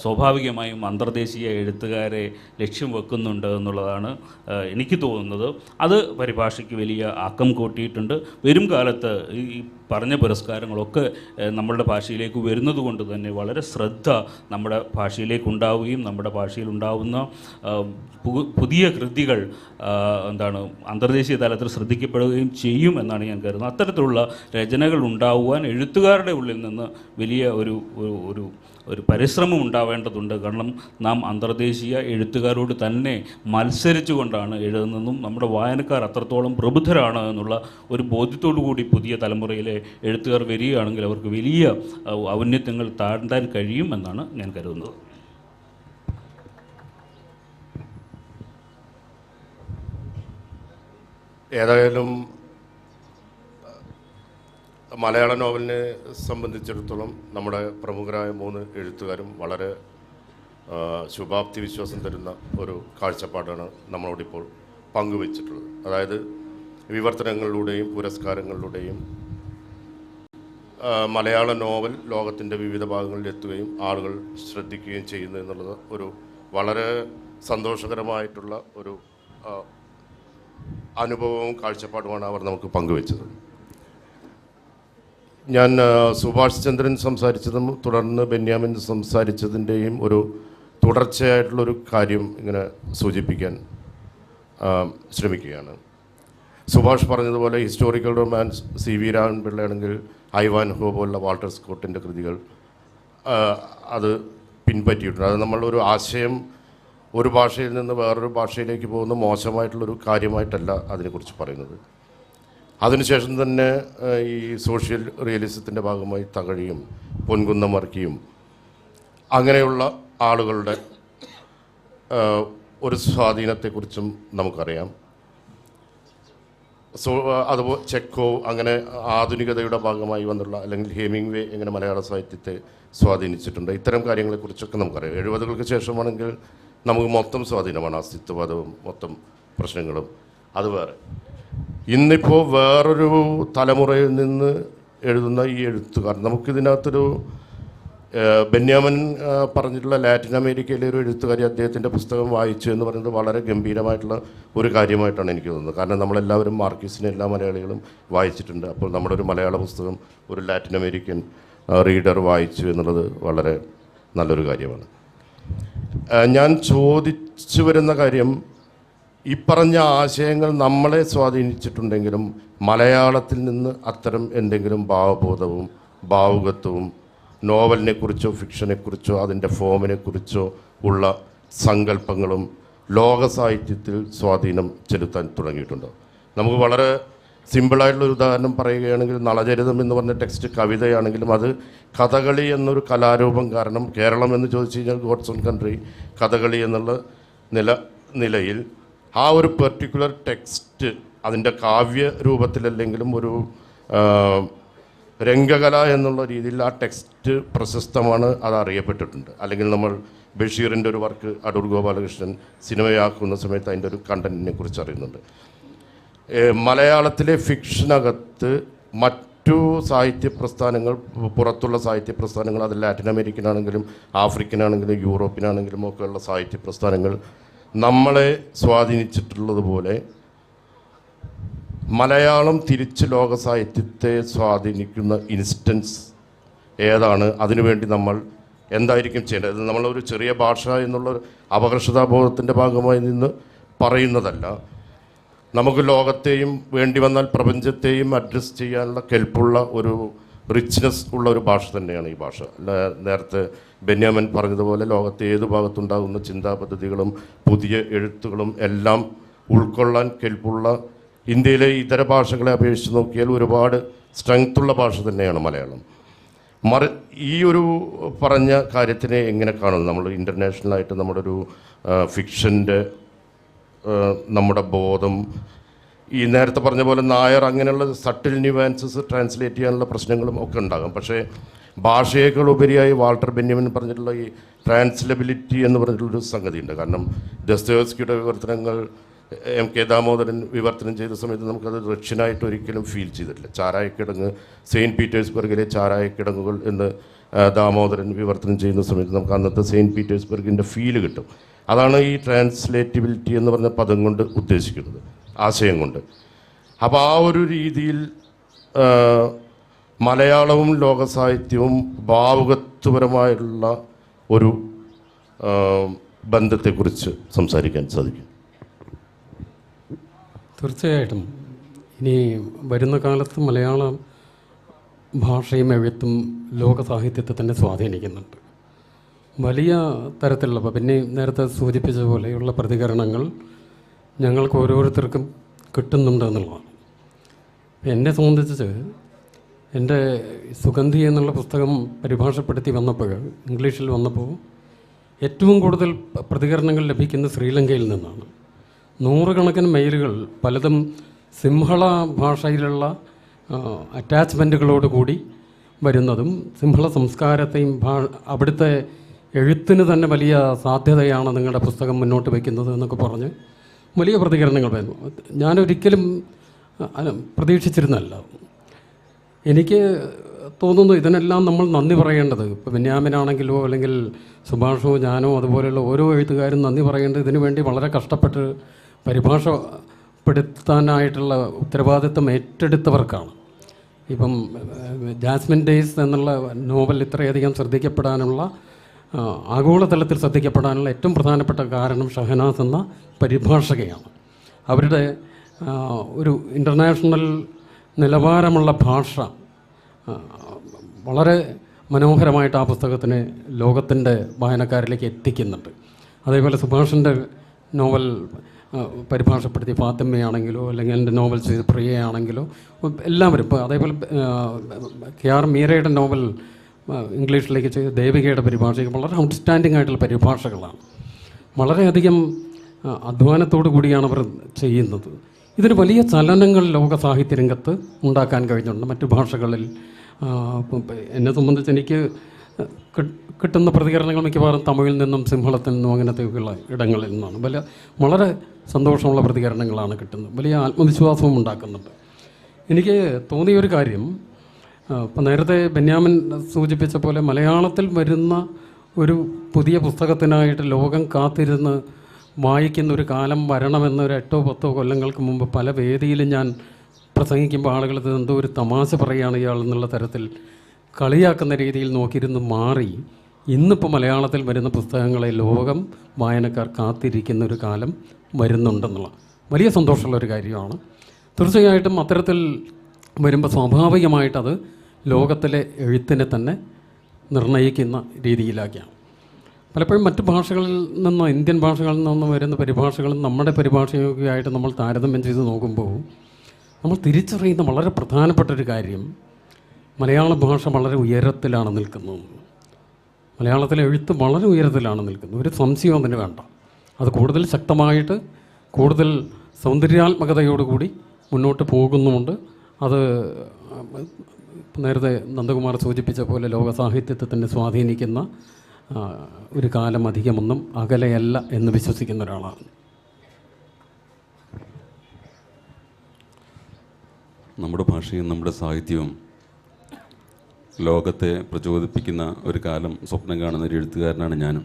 സ്വാഭാവികമായും അന്തർദേശീയ എഴുത്തുകാരെ ലക്ഷ്യം വെക്കുന്നുണ്ട് എന്നുള്ളതാണ് എനിക്ക് തോന്നുന്നത്. അത് പരിഭാഷയ്ക്ക് വലിയ ആക്കം കൂട്ടിയിട്ടുണ്ട്. വരും കാലത്ത് ഈ പറഞ്ഞ പുരസ്കാരങ്ങളൊക്കെ നമ്മളുടെ ഭാഷയിലേക്ക് വരുന്നത് കൊണ്ട് തന്നെ വളരെ ശ്രദ്ധ നമ്മുടെ ഭാഷയിലേക്ക് ഉണ്ടാവുകയും നമ്മുടെ ഭാഷയിൽ ഉണ്ടാവുന്ന പുതിയ കൃതികൾ അന്തർദേശീയ തലത്തിൽ ശ്രദ്ധിക്കപ്പെടുകയും ചെയ്യും എന്നാണ് ഞാൻ കരുതുന്നത്. അത്തരത്തിലുള്ള രചനകൾ ഉണ്ടാവുവാൻ എഴുത്തുകാരുടെ ഉള്ളിൽ നിന്ന് വലിയ ഒരു പരിശ്രമം ഉണ്ടാവേണ്ടതുണ്ട്. കാരണം നാം അന്തർദേശീയ എഴുത്തുകാരോട് തന്നെ മത്സരിച്ചുകൊണ്ടാണ് എഴുതുന്നതും നമ്മുടെ വായനക്കാർ അത്രത്തോളം പ്രബുദ്ധരാണ് എന്നുള്ള ഒരു ബോധ്യത്തോടു കൂടി പുതിയ തലമുറയിലെ എഴുത്തുകാർ വരികയാണെങ്കിൽ അവർക്ക് വലിയ ഔന്നത്യങ്ങൾ താണ്ടാൻ കഴിയും എന്നാണ് ഞാൻ കരുതുന്നത്. ഏതായാലും മലയാള നോവലിനെ സംബന്ധിച്ചിടത്തോളം നമ്മുടെ പ്രമുഖരായ 3 എഴുത്തുകാരും വളരെ ശുഭാപ്തി വിശ്വാസം തരുന്ന ഒരു കാഴ്ചപ്പാടാണ് നമ്മളോടിപ്പോൾ പങ്കുവച്ചിട്ടുള്ളത്. അതായത് വിവർത്തനങ്ങളിലൂടെയും പുരസ്കാരങ്ങളിലൂടെയും മലയാള നോവൽ ലോകത്തിൻ്റെ വിവിധ ഭാഗങ്ങളിൽ എത്തുകയും ആളുകൾ ശ്രദ്ധിക്കുകയും ചെയ്യുന്നു എന്നുള്ളത് ഒരു വളരെ സന്തോഷകരമായിട്ടുള്ള ഒരു അനുഭവവും കാഴ്ചപ്പാടുമാണ് അവർ നമുക്ക് പങ്കുവച്ചത്. ഞാൻ സുഭാഷ് ചന്ദ്രൻ സംസാരിച്ചതും തുടർന്ന് ബെന്യാമിൻ സംസാരിച്ചതിൻ്റെയും ഒരു തുടർച്ചയായിട്ടുള്ളൊരു കാര്യം ഇങ്ങനെ സൂചിപ്പിക്കാൻ ശ്രമിക്കുകയാണ്. സുഭാഷ് പറഞ്ഞതുപോലെ ഹിസ്റ്റോറിക്കൽ റൊമാൻസ് CV രാമൻപിള്ളയാണെങ്കിൽ ഐവാൻഹോ പോലുള്ള വാൾട്ടർ സ്കോട്ടിൻ്റെ കൃതികൾ അത് പിൻപറ്റിയിട്ടുണ്ട്. അത് നമ്മളൊരു ആശയം ഒരു ഭാഷയിൽ നിന്ന് വേറൊരു ഭാഷയിലേക്ക് പോകുന്ന മോശമായിട്ടുള്ളൊരു കാര്യമായിട്ടല്ല അതിനെക്കുറിച്ച് പറയുന്നത്. അതിനുശേഷം തന്നെ ഈ സോഷ്യൽ റിയലിസത്തിൻ്റെ ഭാഗമായി തകഴിയും പൊൻകുന്നം വർക്കിയും അങ്ങനെയുള്ള ആളുകളുടെ ഒരു സ്വാധീനത്തെക്കുറിച്ചും നമുക്കറിയാം. അതുപോലെ ചെക്കോ അങ്ങനെ ആധുനികതയുടെ ഭാഗമായി വന്നുള്ള അല്ലെങ്കിൽ ഹെമിംഗ്വേ എങ്ങനെ മലയാള സാഹിത്യത്തെ സ്വാധീനിച്ചിട്ടുണ്ട്, ഇത്തരം കാര്യങ്ങളെക്കുറിച്ചൊക്കെ നമുക്കറിയാം. 70-കൾക്ക് ശേഷമാണെങ്കിൽ നമുക്ക് മൊത്തം സ്വാധീനമാണ്, അസ്തിത്വവാദവും മൊത്തം പ്രശ്നങ്ങളും. അത് വേറെ. ഇന്നിപ്പോൾ വേറൊരു തലമുറയിൽ നിന്ന് എഴുതുന്ന ഈ എഴുത്തുകാർ, നമുക്കിതിനകത്തൊരു ബെന്യാമിൻ പറഞ്ഞിട്ടുള്ള ലാറ്റിൻ അമേരിക്കയിലെ ഒരു എഴുത്തുകാരി അദ്ദേഹത്തിൻ്റെ പുസ്തകം വായിച്ചു എന്ന് പറയുന്നത് വളരെ ഗംഭീരമായിട്ടുള്ള ഒരു കാര്യമായിട്ടാണ് എനിക്ക് തോന്നുന്നത്. കാരണം നമ്മളെല്ലാവരും മാർക്കിസിനെ എല്ലാ മലയാളികളും വായിച്ചിട്ടുണ്ട്. അപ്പോൾ നമ്മുടെ ഒരു മലയാള പുസ്തകം ഒരു ലാറ്റിൻ അമേരിക്കൻ റീഡർ വായിച്ചു എന്നുള്ളത് വളരെ നല്ലൊരു കാര്യമാണ്. ഞാൻ ചോദിച്ചു വരുന്ന കാര്യം, ഈ പറഞ്ഞ ആശയങ്ങൾ നമ്മളെ സ്വാധീനിച്ചിട്ടുണ്ടെങ്കിലും മലയാളത്തിൽ നിന്ന് അത്തരം എന്തെങ്കിലും ഭാവബോധവും ഭാവുകത്വവും നോവലിനെക്കുറിച്ചോ ഫിക്ഷനെക്കുറിച്ചോ അതിൻ്റെ ഫോമിനെക്കുറിച്ചോ ഉള്ള സങ്കല്പങ്ങളും ലോക സാഹിത്യത്തിൽ സ്വാധീനം ചെലുത്താൻ തുടങ്ങിയിട്ടുണ്ടോ? നമുക്ക് വളരെ സിമ്പിളായിട്ടുള്ളൊരു ഉദാഹരണം പറയുകയാണെങ്കിൽ നളചരിതം എന്ന് പറഞ്ഞ ടെക്സ്റ്റ് കവിതയാണെങ്കിലും അത് കഥകളി എന്നൊരു കലാരൂപം കാരണം കേരളം എന്ന് ചോദിച്ചു കഴിഞ്ഞാൽ ഗോഡ്സ് ഓൺ കൺട്രി കഥകളി എന്നുള്ള നിലയിൽ ആ ഒരു പെർട്ടിക്കുലർ ടെക്സ്റ്റ് അതിൻ്റെ കാവ്യ രൂപത്തിലല്ലെങ്കിലും ഒരു രംഗകല എന്നുള്ള രീതിയിൽ ആ ടെക്സ്റ്റ് പ്രശസ്തമാണ്, അത് അറിയപ്പെട്ടിട്ടുണ്ട്. അല്ലെങ്കിൽ നമ്മൾ ബഷീറിൻ്റെ ഒരു വർക്ക് അടൂർ ഗോപാലകൃഷ്ണൻ സിനിമയാക്കുന്ന സമയത്ത് അതിൻ്റെ ഒരു കണ്ടൻറ്റിനെ കുറിച്ച് അറിയുന്നുണ്ട്. മലയാളത്തിലെ ഫിക്ഷനകത്ത് മറ്റു സാഹിത്യ പ്രസ്ഥാനങ്ങൾ, പുറത്തുള്ള സാഹിത്യ പ്രസ്ഥാനങ്ങൾ, അത് ലാറ്റിൻ അമേരിക്കൻ ആണെങ്കിലും ആഫ്രിക്കൻ ആണെങ്കിലും യൂറോപ്പിനാണെങ്കിലും ഒക്കെയുള്ള സാഹിത്യ പ്രസ്ഥാനങ്ങൾ നമ്മളെ സ്വാധീനിച്ചിട്ടുള്ളതുപോലെ മലയാളം തിരിച്ച് ലോക സാഹിത്യത്തെ സ്വാധീനിക്കുന്ന ഇൻസ്റ്റൻസ് ഏതാണ്, അതിനുവേണ്ടി നമ്മൾ എന്തായിരിക്കും ചെയ്യേണ്ടത്. ഇത് നമ്മളൊരു ചെറിയ ഭാഷ എന്നുള്ള അപകർഷതാബോധത്തിൻ്റെ ഭാഗമായി നിന്ന് പറയുന്നതല്ല. നമുക്ക് ലോകത്തെയും വേണ്ടി വന്നാൽ പ്രപഞ്ചത്തെയും അഡ്രസ്സ് ചെയ്യാനുള്ള കെൽപ്പുള്ള ഒരു റിച്ച്നെസ് ഉള്ള ഒരു ഭാഷ തന്നെയാണ് ഈ ഭാഷ. നേരത്തെ ബെന്യാമിൻ പറഞ്ഞതുപോലെ ലോകത്തെ ഏത് ഭാഗത്തുണ്ടാകുന്ന ചിന്താ പദ്ധതികളും പുതിയ എഴുത്തുകളും എല്ലാം ഉൾക്കൊള്ളാൻ കെൽപ്പുള്ള ഇന്ത്യയിലെ ഇതര ഭാഷകളെ അപേക്ഷിച്ച് നോക്കിയാൽ ഒരുപാട് സ്ട്രെങ്ത്തുള്ള ഭാഷ തന്നെയാണ് മലയാളം. ഈ ഒരു പറഞ്ഞ കാര്യത്തിനെ എങ്ങനെ കാണുന്നു നമ്മൾ ഇൻ്റർനാഷണലായിട്ട് നമ്മുടെ ഒരു ഫിക്ഷൻ്റെ നമ്മുടെ ബോധം, ഈ നേരത്തെ പറഞ്ഞ പോലെ നായർ അങ്ങനെയുള്ള സട്ടിൽ ന്യൂവാൻസസ് ട്രാൻസ്ലേറ്റ് ചെയ്യാനുള്ള പ്രശ്നങ്ങളും ഒക്കെ ഉണ്ടാകും. പക്ഷേ ഭാഷയേക്കാൾ ഉപരിയായി വാൾട്ടർ ബെന്യാമിൻ പറഞ്ഞിട്ടുള്ള ഈ ട്രാൻസ്ലബിലിറ്റി എന്ന് പറഞ്ഞിട്ടുള്ളൊരു സംഗതിയുണ്ട്. കാരണം ദസ്തയേവ്സ്കിയുടെ വിവർത്തനങ്ങൾ MK ദാമോദരൻ വിവർത്തനം ചെയ്ത സമയത്ത് നമുക്കത് റഷ്യനായിട്ട് ഒരിക്കലും ഫീൽ ചെയ്തിട്ടില്ല. ചാരായക്കിടങ്ങ്, സെയിൻറ്റ് പീറ്റേഴ്സ്ബർഗിലെ ചാരായക്കിടങ്ങുകൾ എന്ന് ദാമോദരൻ വിവർത്തനം ചെയ്യുന്ന സമയത്ത് നമുക്ക് അന്നത്തെ സെയിൻറ്റ് പീറ്റേഴ്സ്ബർഗിൻ്റെ ഫീല് കിട്ടും. അതാണ് ഈ ട്രാൻസ്ലേറ്റബിലിറ്റി എന്ന് പറഞ്ഞ പദം കൊണ്ട് ഉദ്ദേശിക്കുന്നത്, ആശയം കൊണ്ട്. അപ്പോൾ ആ ഒരു രീതിയിൽ മലയാളവും ലോകസാഹിത്യവും ഭാവുകത്വപരമായുള്ള ഒരു ബന്ധത്തെക്കുറിച്ച് സംസാരിക്കാൻ സാധിക്കും. തീർച്ചയായിട്ടും ഇനി വരുന്ന കാലത്ത് മലയാള ഭാഷയും എഴുത്തും ലോക സാഹിത്യത്തെ തന്നെ സ്വാധീനിക്കുന്നുണ്ട്. വലിയ തരത്തിലുള്ള, പിന്നെ നേരത്തെ സൂചിപ്പിച്ച പോലെയുള്ള പ്രതികരണങ്ങൾ ഞങ്ങൾക്ക് ഓരോരുത്തർക്കും കിട്ടുന്നുണ്ട് എന്നുള്ളതാണ്. എന്നെ സംബന്ധിച്ച് എൻ്റെ സുഗന്ധി എന്നുള്ള പുസ്തകം പരിഭാഷപ്പെടുത്തി വന്നപ്പോൾ, ഇംഗ്ലീഷിൽ വന്നപ്പോൾ ഏറ്റവും കൂടുതൽ പ്രതികരണങ്ങൾ ലഭിക്കുന്നത് ശ്രീലങ്കയിൽ നിന്നാണ്. നൂറുകണക്കിന് മെയിലുകൾ, പലതും സിംഹള ഭാഷയിലുള്ള അറ്റാച്ച്മെൻറ്റുകളോട് കൂടി വരുന്നതും സിംഹള സംസ്കാരത്തെയും അവിടുത്തെ എഴുത്തിന് തന്നെ വലിയ സാധ്യതയാണ് നിങ്ങളുടെ പുസ്തകം മുന്നോട്ട് വയ്ക്കുന്നത് എന്നൊക്കെ പറഞ്ഞ് വലിയ പ്രതികരണങ്ങൾ വരുന്നു. ഞാനൊരിക്കലും പ്രതീക്ഷിച്ചിരുന്നല്ല. എനിക്ക് തോന്നുന്നു ഇതിനെല്ലാം നമ്മൾ നന്ദി പറയേണ്ടത്, ഇപ്പോൾ ബെന്യാമിനാണെങ്കിലോ അല്ലെങ്കിൽ സുഭാഷോ ഞാനോ അതുപോലെയുള്ള ഓരോ എഴുത്തുകാരും നന്ദി പറയേണ്ടത് ഇതിനു വേണ്ടി വളരെ കഷ്ടപ്പെട്ട് പരിഭാഷപ്പെടുത്താനായിട്ടുള്ള ഉത്തരവാദിത്വം ഏറ്റെടുത്തവർക്കാണ്. ഇപ്പം ജാസ്മിൻ ഡേയ്സ് എന്നുള്ള നോവൽ ഇത്രയധികം ശ്രദ്ധിക്കപ്പെടാനുള്ള, ആഗോളതലത്തിൽ ശ്രദ്ധിക്കപ്പെടാനുള്ള ഏറ്റവും പ്രധാനപ്പെട്ട കാരണം ഷഹനാസ് എന്ന പരിഭാഷകയാണ്. അവരുടെ ഒരു ഇൻ്റർനാഷണൽ നിലവാരമുള്ള ഭാഷ വളരെ മനോഹരമായിട്ട് ആ പുസ്തകത്തിനെ ലോകത്തിൻ്റെ വായനക്കാരിലേക്ക് എത്തിക്കുന്നുണ്ട്. അതേപോലെ സുഭാഷിൻ്റെ നോവൽ പരിഭാഷപ്പെടുത്തി ഫാത്തിമയാണെങ്കിലോ അല്ലെങ്കിൽ എൻ്റെ നോവൽ ചെയ്ത് പ്രിയയാണെങ്കിലോ എല്ലാവരും ഇപ്പോൾ, അതേപോലെ KR മീരയുടെ നോവൽ ഇംഗ്ലീഷിലേക്ക് ചെയ്ത് ദേവികയുടെ പരിഭാഷയ്ക്ക് വളരെ ഔട്ട്സ്റ്റാൻഡിംഗ് ആയിട്ടുള്ള പരിഭാഷകളാണ്. വളരെയധികം അധ്വാനത്തോടു കൂടിയാണ് അവർ ചെയ്യുന്നത്. ഇതിന് വലിയ ചലനങ്ങൾ ലോക സാഹിത്യ രംഗത്ത് ഉണ്ടാക്കാൻ കഴിഞ്ഞിട്ടുണ്ട്. മറ്റു ഭാഷകളിൽ എന്നെ സംബന്ധിച്ച് എനിക്ക് കിട്ടുന്ന പ്രതികരണങ്ങൾ മിക്കവാറും തമിഴിൽ നിന്നും സിംഹളത്തിൽ നിന്നും അങ്ങനത്തെയൊക്കെയുള്ള ഇടങ്ങളിൽ നിന്നാണ്. വളരെ സന്തോഷമുള്ള പ്രതികരണങ്ങളാണ് കിട്ടുന്നത്. വലിയ ആത്മവിശ്വാസവും ഉണ്ടാക്കുന്നുണ്ട്. എനിക്ക് തോന്നിയൊരു കാര്യം, ഇപ്പം നേരത്തെ ബെന്യാമിൻ സൂചിപ്പിച്ച പോലെ മലയാളത്തിൽ വരുന്ന ഒരു പുതിയ പുസ്തകത്തിനായിട്ട് ലോകം കാത്തിരുന്ന് വായിക്കുന്ന ഒരു കാലം വരണമെന്നൊരു 8-10 കൊല്ലങ്ങൾക്ക് മുമ്പ് പല വേദിയിലും ഞാൻ പ്രസംഗിക്കുമ്പോൾ ആളുകൾ ഇത് എന്തോ ഒരു തമാശ പറയുകയാണ് ഇയാൾ എന്നുള്ള തരത്തിൽ കളിയാക്കുന്ന രീതിയിൽ നോക്കിയിരുന്ന് മാറി ഇന്നിപ്പോൾ മലയാളത്തിൽ വരുന്ന പുസ്തകങ്ങളെ ലോകം വായനക്കാർ കാത്തിരിക്കുന്ന ഒരു കാലം വരുന്നുണ്ടെന്നുള്ള വലിയ സന്തോഷമുള്ളൊരു കാര്യമാണ്. തീർച്ചയായിട്ടും അത്തരത്തിൽ വരുമ്പോൾ സ്വാഭാവികമായിട്ടത് ലോകത്തിലെ എഴുത്തിനെ തന്നെ നിർണ്ണയിക്കുന്ന രീതിയിലാക്കിയാണ്. പലപ്പോഴും മറ്റ് ഭാഷകളിൽ നിന്നോ ഇന്ത്യൻ ഭാഷകളിൽ നിന്നോ വരുന്ന പരിഭാഷകളും നമ്മുടെ പരിഭാഷയൊക്കെയായിട്ട് നമ്മൾ താരതമ്യം ചെയ്ത് നോക്കുമ്പോൾ നമ്മൾ തിരിച്ചറിയുന്ന വളരെ പ്രധാനപ്പെട്ടൊരു കാര്യം, മലയാള ഭാഷ വളരെ ഉയരത്തിലാണ് നിൽക്കുന്നത്. മലയാളത്തിലെ എഴുത്ത് വളരെ ഉയരത്തിലാണ് നിൽക്കുന്നത്. ഒരു സംശയവും അതിന് വേണ്ട. അത് കൂടുതൽ ശക്തമായിട്ട് കൂടുതൽ സൗന്ദര്യാത്മകതയോടുകൂടി മുന്നോട്ട് പോകുന്നുമുണ്ട്. അത് നേരത്തെ നന്ദകുമാർ സൂചിപ്പിച്ച പോലെ ലോക സാഹിത്യത്തെ തന്നെ സ്വാധീനിക്കുന്ന ഒരു കാലം അധികമൊന്നും അകലെയല്ല എന്ന് വിശ്വസിക്കുന്ന ഒരാളാണ്. നമ്മുടെ ഭാഷയും നമ്മുടെ സാഹിത്യവും ലോകത്തെ പ്രചോദിപ്പിക്കുന്ന ഒരു കാലം സ്വപ്നം കാണുന്ന ഒരു എഴുത്തുകാരനാണ് ഞാനും.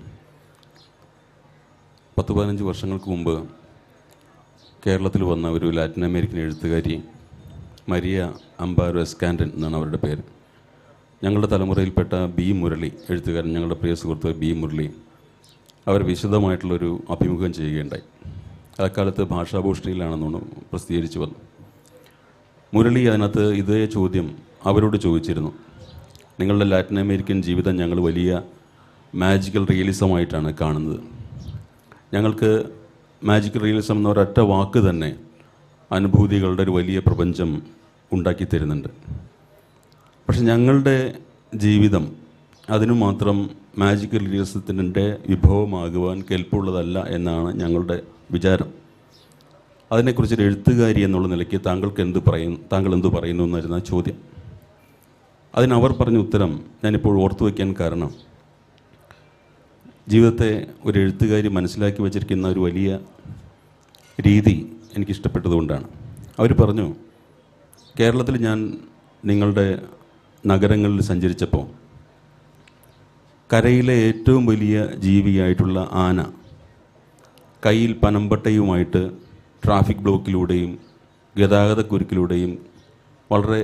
10-15 വർഷങ്ങൾക്ക് മുമ്പ് കേരളത്തിൽ വന്ന ഒരു ലാറ്റിൻ അമേരിക്കൻ എഴുത്തുകാരി മരിയ അമ്പാരോ എസ്കാൻഡൻ എന്നാണ് അവരുടെ പേര്. ഞങ്ങളുടെ തലമുറയിൽപ്പെട്ട ബി മുരളി എഴുത്തുകാരൻ, ഞങ്ങളുടെ പ്രിയ സുഹൃത്ത് ബി മുരളി, അവർ വിശദമായിട്ടുള്ളൊരു അഭിമുഖം ചെയ്യുകയുണ്ടായി. അക്കാലത്ത് ഭാഷാഭൂഷണിയിലാണെന്നാണ് പ്രസിദ്ധീകരിച്ചു വന്നു. മുരളി അതിനകത്ത് ഇതേ ചോദ്യം അവരോട് ചോദിച്ചിരുന്നു. നിങ്ങളുടെ ലാറ്റിൻ അമേരിക്കൻ ജീവിതം ഞങ്ങൾ വലിയ മാജിക്കൽ റിയലിസമായിട്ടാണ് കാണുന്നത്. ഞങ്ങൾക്ക് മാജിക്കൽ റിയലിസം എന്ന ഒരൊറ്റ വാക്ക് തന്നെ അനുഭൂതികളുടെ ഒരു വലിയ പ്രപഞ്ചം ഉണ്ടാക്കി തരുന്നുണ്ട്. പക്ഷെ ഞങ്ങളുടെ ജീവിതം അതിനു മാത്രം മാജിക്കൽ റിയലിസത്തിൻ്റെ വിഭവമാകുവാൻ കെൽപ്പുള്ളതല്ല എന്നാണ് ഞങ്ങളുടെ വിചാരം. അതിനെക്കുറിച്ചൊരു എഴുത്തുകാരി എന്നുള്ള നിലയ്ക്ക് താങ്കൾ എന്തു പറയുന്നു എന്നായിരുന്നു ആ ചോദ്യം. അതിനവർ പറഞ്ഞ ഉത്തരം ഞാനിപ്പോൾ ഓർത്തു വയ്ക്കാൻ കാരണം, ജീവിതത്തെ ഒരു എഴുത്തുകാരി മനസ്സിലാക്കി വച്ചിരിക്കുന്ന ഒരു വലിയ രീതി എനിക്കിഷ്ടപ്പെട്ടതുകൊണ്ടാണ്. അവർ പറഞ്ഞു, കേരളത്തിൽ ഞാൻ നിങ്ങളുടെ നഗരങ്ങളിൽ സഞ്ചരിച്ചപ്പോൾ കരയിലെ ഏറ്റവും വലിയ ജീവിയായിട്ടുള്ള ആന കയ്യിൽ പനമ്പട്ടയുമായിട്ട് ട്രാഫിക് ബ്ലോക്കിലൂടെയും ഗതാഗതക്കുരുക്കിലൂടെയും വളരെ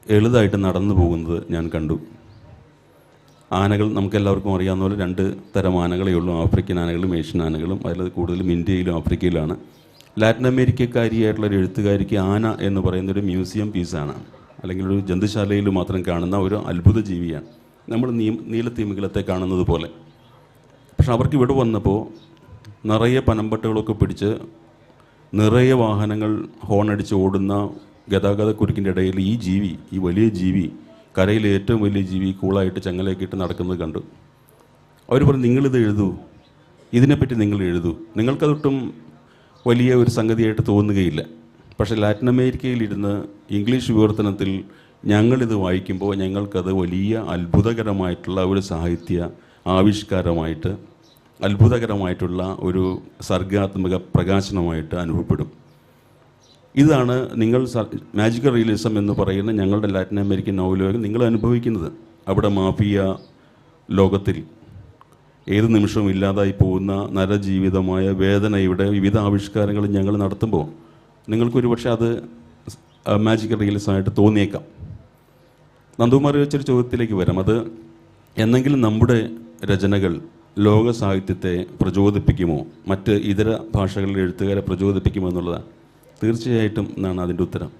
എളുതായിട്ട് നടന്നു പോകുന്നത് ഞാൻ കണ്ടു. ആനകൾ നമുക്കെല്ലാവർക്കും അറിയാവുന്ന പോലെ 2 തരം ആനകളേ ഉള്ളൂ, ആഫ്രിക്കൻ ആനകളും ഏഷ്യൻ ആനകളും. അതിൽ കൂടുതലും ഇന്ത്യയിലും ആഫ്രിക്കയിലാണ്. ലാറ്റിൻ അമേരിക്കക്കാരിയായിട്ടുള്ളൊരു എഴുത്തുകാരിക്ക് ആന എന്ന് പറയുന്നൊരു മ്യൂസിയം പീസാണ്, അല്ലെങ്കിൽ ഒരു ജന്തുശാലയിൽ മാത്രം കാണുന്ന ഒരു അത്ഭുത ജീവിയാണ്, നമ്മൾ നീലത്തിമിംഗലത്തെ കാണുന്നത് പോലെ. പക്ഷെ അവർക്ക് ഇവിടെ വന്നപ്പോൾ നിറയെ പനമ്പട്ടകളൊക്കെ പിടിച്ച് നിറയെ വാഹനങ്ങൾ ഹോണടിച്ച് ഓടുന്ന ഗതാഗതക്കുരുക്കിൻ്റെ ഇടയിൽ ഈ വലിയ ജീവി, കരയിലെ ഏറ്റവും വലിയ ജീവി, കൂളായിട്ട് ചങ്ങലയൊക്കെ ഇട്ട് നടക്കുന്നത് കണ്ടു. അവർ പറഞ്ഞു, നിങ്ങളിത് എഴുതൂ, ഇതിനെപ്പറ്റി നിങ്ങൾ എഴുതൂ. നിങ്ങൾക്കതൊട്ടും വലിയ ഒരു സംഗതിയായിട്ട് തോന്നുകയില്ല. പക്ഷേ ലാറ്റിൻ അമേരിക്കയിലിരുന്ന് ഇംഗ്ലീഷ് വിവർത്തനത്തിൽ ഞങ്ങളിത് വായിക്കുമ്പോൾ ഞങ്ങൾക്കത് വലിയ അത്ഭുതകരമായിട്ടുള്ള ഒരു സാഹിത്യ ആവിഷ്കാരമായിട്ട്, അത്ഭുതകരമായിട്ടുള്ള ഒരു സർഗാത്മക പ്രകാശനമായിട്ട് അനുഭവപ്പെടും. ഇതാണ് നിങ്ങൾ മാജിക്കൽ റിയലിസം എന്ന് പറയുന്ന ഞങ്ങളുടെ ലാറ്റിൻ അമേരിക്കൻ നോവലുകൾ നിങ്ങൾ അനുഭവിക്കുന്നത്. അവിടെ മാഫിയ ലോകത്തിൽ ഏത് നിമിഷവും ഇല്ലാതായി പോകുന്ന നരജീവിതമായ വേദനയുടെ വിവിധ ആവിഷ്കാരങ്ങൾ ഞങ്ങൾ നടത്തുമ്പോൾ നിങ്ങൾക്കൊരു പക്ഷേ അത് മാജിക്കൽ റിയലിസമായിട്ട് തോന്നിയേക്കാം. നന്ദകുമാർ വെച്ചൊരു ചോദ്യത്തിലേക്ക് വരാം. അത് എന്നെങ്കിലും നമ്മുടെ രചനകൾ ലോക സാഹിത്യത്തെ പ്രചോദിപ്പിക്കുമോ, മറ്റ് ഇതര ഭാഷകളിലെ എഴുത്തുകാരെ പ്രചോദിപ്പിക്കുമോ എന്നുള്ളതാണ്. തീർച്ചയായിട്ടും എന്നാണ് അതിൻ്റെ ഉത്തരം.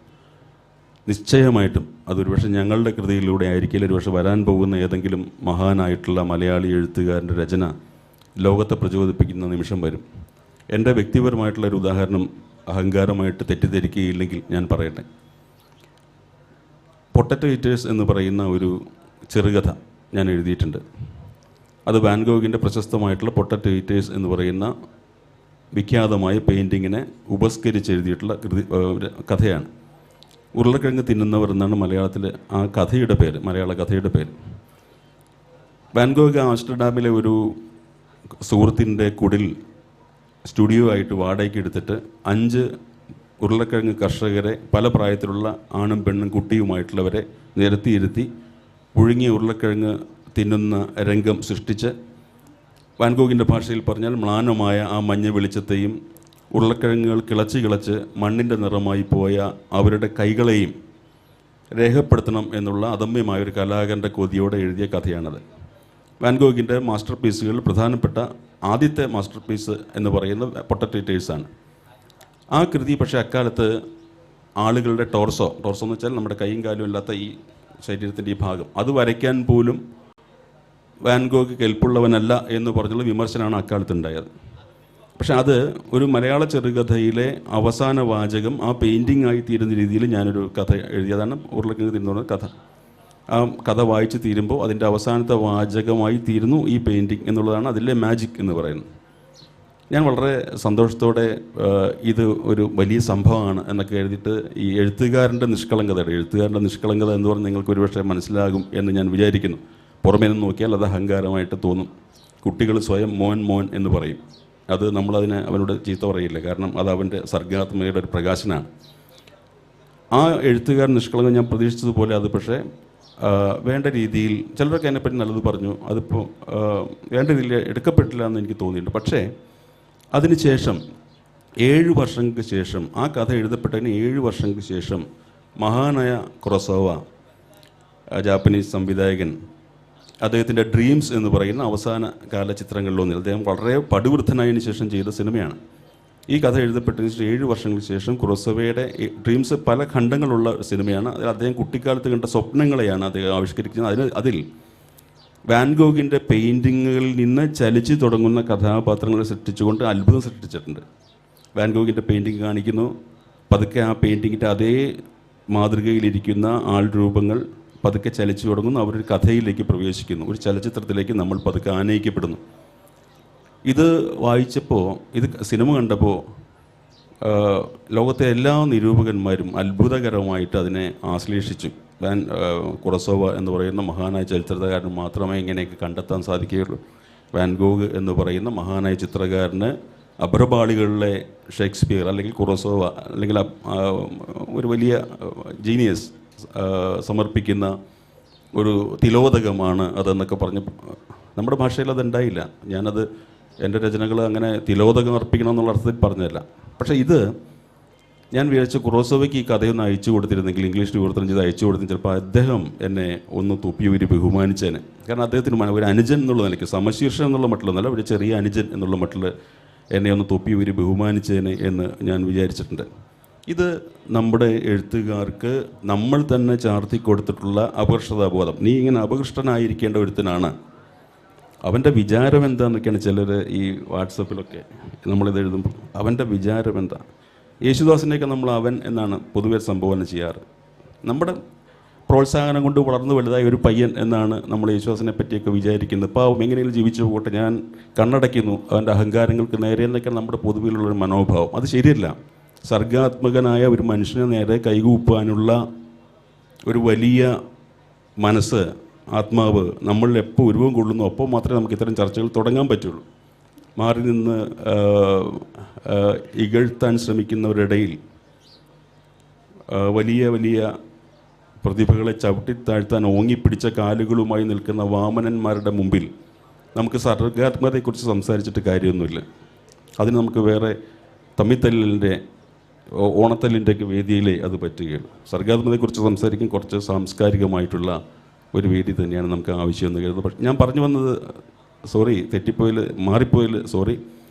നിശ്ചയമായിട്ടും അതൊരു പക്ഷേ ഞങ്ങളുടെ കൃതിയിലൂടെ ആയിരിക്കില്ല, ഒരു പക്ഷേ വരാൻ പോകുന്ന ഏതെങ്കിലും മഹാനായിട്ടുള്ള മലയാളി എഴുത്തുകാരൻ്റെ രചന ലോകത്തെ പ്രചോദിപ്പിക്കുന്ന നിമിഷം വരും. എൻ്റെ വ്യക്തിപരമായിട്ടുള്ളൊരു ഉദാഹരണം അഹങ്കാരമായിട്ട് തെറ്റിദ്ധരിക്കുകയില്ലെങ്കിൽ ഞാൻ പറയട്ടെ. പൊട്ടറ്റോ ഈറ്റേഴ്സ് എന്ന് പറയുന്ന ഒരു ചെറുകഥ ഞാൻ എഴുതിയിട്ടുണ്ട്. അത് വാൻ ഗോഗിൻ്റെ പ്രശസ്തമായിട്ടുള്ള പൊട്ടറ്റോ ഈറ്റേഴ്സ് എന്ന് പറയുന്ന വിഖ്യാതമായ പെയിൻറ്റിങ്ങിനെ ഉപസ്കരിച്ച് എഴുതിയിട്ടുള്ള കഥയാണ്. ഉരുളക്കിഴങ്ങ് തിന്നുന്നവർ എന്നാണ് മലയാളത്തിൽ ആ കഥയുടെ പേര്, മലയാള കഥയുടെ പേര്. വാൻ ഗോഗ് ആംസ്റ്റർഡാമിലെ ഒരു സുഹൃത്തിൻ്റെ കുടിൽ സ്റ്റുഡിയോ ആയിട്ട് വാടകയ്ക്ക് എടുത്തിട്ട് 5 ഉരുളക്കിഴങ്ങ് കർഷകരെ, പല പ്രായത്തിലുള്ള ആണും പെണ്ണും കുട്ടിയുമായിട്ടുള്ളവരെ നിരത്തിയിരുത്തി പുഴുങ്ങിയ ഉരുളക്കിഴങ്ങ് തിന്നുന്ന രംഗം സൃഷ്ടിച്ച്, വാൻ ഗോഗിൻ്റെ ഭാഷയിൽ പറഞ്ഞാൽ മ്ലാനമായ ആ മഞ്ഞ വെളിച്ചത്തെയും ഉരുളക്കിഴങ്ങുകൾ കിളച്ച് മണ്ണിൻ്റെ നിറമായി പോയ അവരുടെ കൈകളെയും രേഖപ്പെടുത്തണം എന്നുള്ള അദമ്യമായ ഒരു കലാകാരൻ്റെ കൊതിയോടെ എഴുതിയ കഥയാണത്. വാൻ ഗോഗിൻ്റെ മാസ്റ്റർ പീസുകളിൽ പ്രധാനപ്പെട്ട ആദ്യത്തെ മാസ്റ്റർ പീസ് എന്ന് പറയുന്ന പൊട്ടറ്റോ ഈറ്റേഴ്സാണ്. ആ കൃതി പക്ഷേ അക്കാലത്ത് ആളുകളുടെ ടോർസോ എന്ന് വെച്ചാൽ നമ്മുടെ കൈയും കാലും ഇല്ലാത്ത ഈ ശരീരത്തിൻ്റെ ഈ ഭാഗം, അത് വരയ്ക്കാൻ പോലും വാൻ ഗോഗ് കെൽപ്പുള്ളവനല്ല എന്ന് പറഞ്ഞുള്ള വിമർശനമാണ് അക്കാലത്തുണ്ടായത്. പക്ഷെ അത് ഒരു മലയാള ചെറുകഥയിലെ അവസാന വാചകം ആ പെയിൻറ്റിംഗ് ആയി തീരുന്ന രീതിയിൽ ഞാനൊരു കഥ എഴുതിയതാണ് ഉരുളക്കിഴങ്ങ് തിന്നുന്ന കഥ. ആ കഥ വായിച്ച് തീരുമ്പോൾ അതിൻ്റെ അവസാനത്തെ വാചകമായി തീരുന്നു ഈ പെയിൻറ്റിങ് എന്നുള്ളതാണ് അതിലെ മാജിക് എന്ന് പറയുന്നത്. ഞാൻ വളരെ സന്തോഷത്തോടെ ഇത് ഒരു വലിയ സംഭവമാണ് എന്നൊക്കെ എഴുതിയിട്ട് ഈ എഴുത്തുകാരൻ്റെ നിഷ്കളങ്കത എന്ന് പറഞ്ഞാൽ നിങ്ങൾക്ക് ഒരുപക്ഷെ മനസ്സിലാകും എന്ന് ഞാൻ വിചാരിക്കുന്നു. പുറമേ നിന്ന് നോക്കിയാൽ അത് അഹങ്കാരമായിട്ട് തോന്നും. കുട്ടികൾ സ്വയം മോൻ എന്ന് പറയും. അത് നമ്മളതിനെ അവനോട് ചീത്ത പറയില്ല, കാരണം അത് അവൻ്റെ സർഗാത്മകയുടെ ഒരു പ്രകാശനമാണ്. ആ എഴുത്തുകാരൻ നിഷ്കളങ്കം ഞാൻ പ്രതീക്ഷിച്ചതുപോലെ അത് പക്ഷേ വേണ്ട രീതിയിൽ ചിലരൊക്കെ അതിനെപ്പറ്റി നല്ലത് പറഞ്ഞു, അതിപ്പോൾ വേണ്ട രീതിയിൽ എടുക്കപ്പെട്ടില്ല എന്ന് എനിക്ക് തോന്നിയിട്ടുണ്ട്. പക്ഷേ അതിന് ശേഷം 7 വർഷങ്ങൾക്ക് ശേഷം, ആ കഥ എഴുതപ്പെട്ടതിന് 7 വർഷങ്ങൾക്ക് ശേഷം മഹാനായ കുറസോവ ജാപ്പനീസ് സംവിധായകൻ അദ്ദേഹത്തിൻ്റെ ഡ്രീംസ് എന്ന് പറയുന്ന അവസാന കാല ചിത്രങ്ങളിലൊന്നിൽ അദ്ദേഹം വളരെ പടുവൃദ്ധനായതിനു ശേഷം ചെയ്ത സിനിമയാണ്. ഈ കഥ എഴുതപ്പെട്ടതിന് ശേഷം 7 വർഷങ്ങൾക്ക് ശേഷം കുറോസവയുടെ ഡ്രീംസ് പല ഖണ്ഡങ്ങളുള്ള സിനിമയാണ്. അതിൽ അദ്ദേഹം കുട്ടിക്കാലത്ത് കണ്ട സ്വപ്നങ്ങളെയാണ് അദ്ദേഹം ആവിഷ്കരിക്കുന്നത്. അതിൽ വാൻഗോഗിൻ്റെ പെയിൻറ്റിങ്ങുകളിൽ നിന്ന് ചലിച്ചു തുടങ്ങുന്ന കഥാപാത്രങ്ങളെ സൃഷ്ടിച്ചുകൊണ്ട് അത്ഭുതം സൃഷ്ടിച്ചിട്ടുണ്ട്. വാൻഗോഗിൻ്റെ പെയിൻറ്റിങ് കാണിക്കുന്നു, പതുക്കെ ആ പെയിൻറ്റിങ്ങിൻ്റെ അതേ മാതൃകയിലിരിക്കുന്ന ആൾ രൂപങ്ങൾ പതുക്കെ ചലിച്ചു തുടങ്ങുന്നു, അവരൊരു കഥയിലേക്ക് പ്രവേശിക്കുന്നു, ഒരു ചലച്ചിത്രത്തിലേക്ക് നമ്മൾ പതുക്കെ ആനയിക്കപ്പെടുന്നു. ഇത് വായിച്ചപ്പോൾ, ഇത് സിനിമ കണ്ടപ്പോൾ ലോകത്തെ എല്ലാ നിരൂപകന്മാരും അത്ഭുതകരമായിട്ട് അതിനെ ആശ്ലേഷിച്ചു. കുറസോവ എന്ന് പറയുന്ന മഹാനായ ചരിത്രകാരന് മാത്രമേ ഇങ്ങനെയൊക്കെ കണ്ടെത്താൻ സാധിക്കുകയുള്ളൂ. വാൻഗോഗ് എന്ന് പറയുന്ന മഹാനായ ചിത്രകാരന് അഭ്രപാളികളിലെ ഷേക്സ്പിയർ അല്ലെങ്കിൽ കുറസോവ അല്ലെങ്കിൽ ഒരു വലിയ ജീനിയസ് സമർപ്പിക്കുന്ന ഒരു തിലോദകമാണ് അതെന്നൊക്കെ പറഞ്ഞ് നമ്മുടെ ഭാഷയിൽ അതുണ്ടായില്ല. ഞാനത് എൻ്റെ രചനകൾ അങ്ങനെ തിലോദകം അർപ്പിക്കണം എന്നുള്ള അർത്ഥത്തിൽ പറഞ്ഞതല്ല. പക്ഷേ ഇത് ഞാൻ വിചാരിച്ച കുറോസോവയ്ക്ക് ഈ കഥയൊന്ന് അയച്ചു കൊടുത്തിരുന്നെങ്കിൽ, ഇംഗ്ലീഷിൽ വിവർത്തനം ചെയ്ത് അയച്ചു കൊടുത്തെങ്കിൽ ചിലപ്പോൾ അദ്ദേഹം എന്നെ ഒന്ന് തുപ്പിയൂരി ബഹുമാനിച്ചേനെ. കാരണം അദ്ദേഹത്തിന് ഒരു അനുജൻ എന്നുള്ള നിലയ്ക്ക്, സമശീർഷം എന്നുള്ള മട്ടിലൊന്നല്ല, ഒരു ചെറിയ അനുജൻ എന്നുള്ള മട്ടിൽ എന്നെ ഒന്ന് തുപ്പിയൂരി ബഹുമാനിച്ചേനെ എന്ന് ഞാൻ വിചാരിച്ചിട്ടുണ്ട്. ഇത് നമ്മുടെ എഴുത്തുകാർക്ക് നമ്മൾ തന്നെ ചാർത്തി കൊടുത്തിട്ടുള്ള അപകർഷതാബോധം. നീ ഇങ്ങനെ അപകൃഷ്ടനായിരിക്കേണ്ട ഒരുത്തനാണ്, അവൻ്റെ വിചാരം എന്താണെന്നൊക്കെയാണ് ചിലർ ഈ വാട്സപ്പിലൊക്കെ നമ്മളിത് എഴുതുമ്പോൾ അവൻ്റെ വിചാരം എന്താ. യേശുദാസിനെയൊക്കെ നമ്മൾ അവൻ എന്നാണ് പൊതുവെ സംബോധന ചെയ്യാറ്. നമ്മുടെ പ്രോത്സാഹനം കൊണ്ട് വളർന്നു വലുതായ ഒരു പയ്യൻ എന്നാണ് നമ്മൾ യേശുദാസിനെ പറ്റിയൊക്കെ വിചാരിക്കുന്നത്. പാവം എങ്ങനെയും ജീവിച്ചു പോകട്ടെ, ഞാൻ കണ്ണടയ്ക്കുന്നു അവൻ്റെ അഹങ്കാരങ്ങൾക്ക് നേരെ എന്നൊക്കെയാണ് നമ്മുടെ പൊതുവിലുള്ളൊരു മനോഭാവം. അത് ശരിയല്ല. സർഗാത്മകനായ ഒരു മനുഷ്യനെ നേരെ കൈകൂപ്പാനുള്ള ഒരു വലിയ മനസ്സ്, ആത്മാവ് നമ്മളിൽ എപ്പോൾ ഉരുവം കൊള്ളുന്നു അപ്പോൾ മാത്രമേ നമുക്ക് ഇത്തരം ചർച്ചകൾ തുടങ്ങാൻ പറ്റുള്ളൂ. മാറി നിന്ന് ഇകഴ്ത്താൻ ശ്രമിക്കുന്നവരിടയിൽ വലിയ വലിയ പ്രതിഭകളെ ചവിട്ടിത്താഴ്ത്താൻ ഓങ്ങിപ്പിടിച്ച കാലുകളുമായി നിൽക്കുന്ന വാമനന്മാരുടെ മുമ്പിൽ നമുക്ക് സർഗാത്മകതയെക്കുറിച്ച് സംസാരിച്ചിട്ട് കാര്യമൊന്നുമില്ല. അതിന് നമുക്ക് വേറെ തമ്മിത്തല്ലിൻ്റെ ഓണത്തല്ലിൻ്റെയൊക്കെ വേദിയിലേ അത് പറ്റുകയുള്ളൂ. സർഗാത്മകതയെക്കുറിച്ച് സംസാരിക്കും കുറച്ച് സാംസ്കാരികമായിട്ടുള്ള ഒരു വേദി തന്നെയാണ് നമുക്ക് ആവശ്യമെന്ന് കരുതുന്നത്. പക്ഷേ ഞാൻ പറഞ്ഞു വന്നത്, സോറി തെറ്റിപ്പോയിൽ മാറിപ്പോയിൽ സോറി,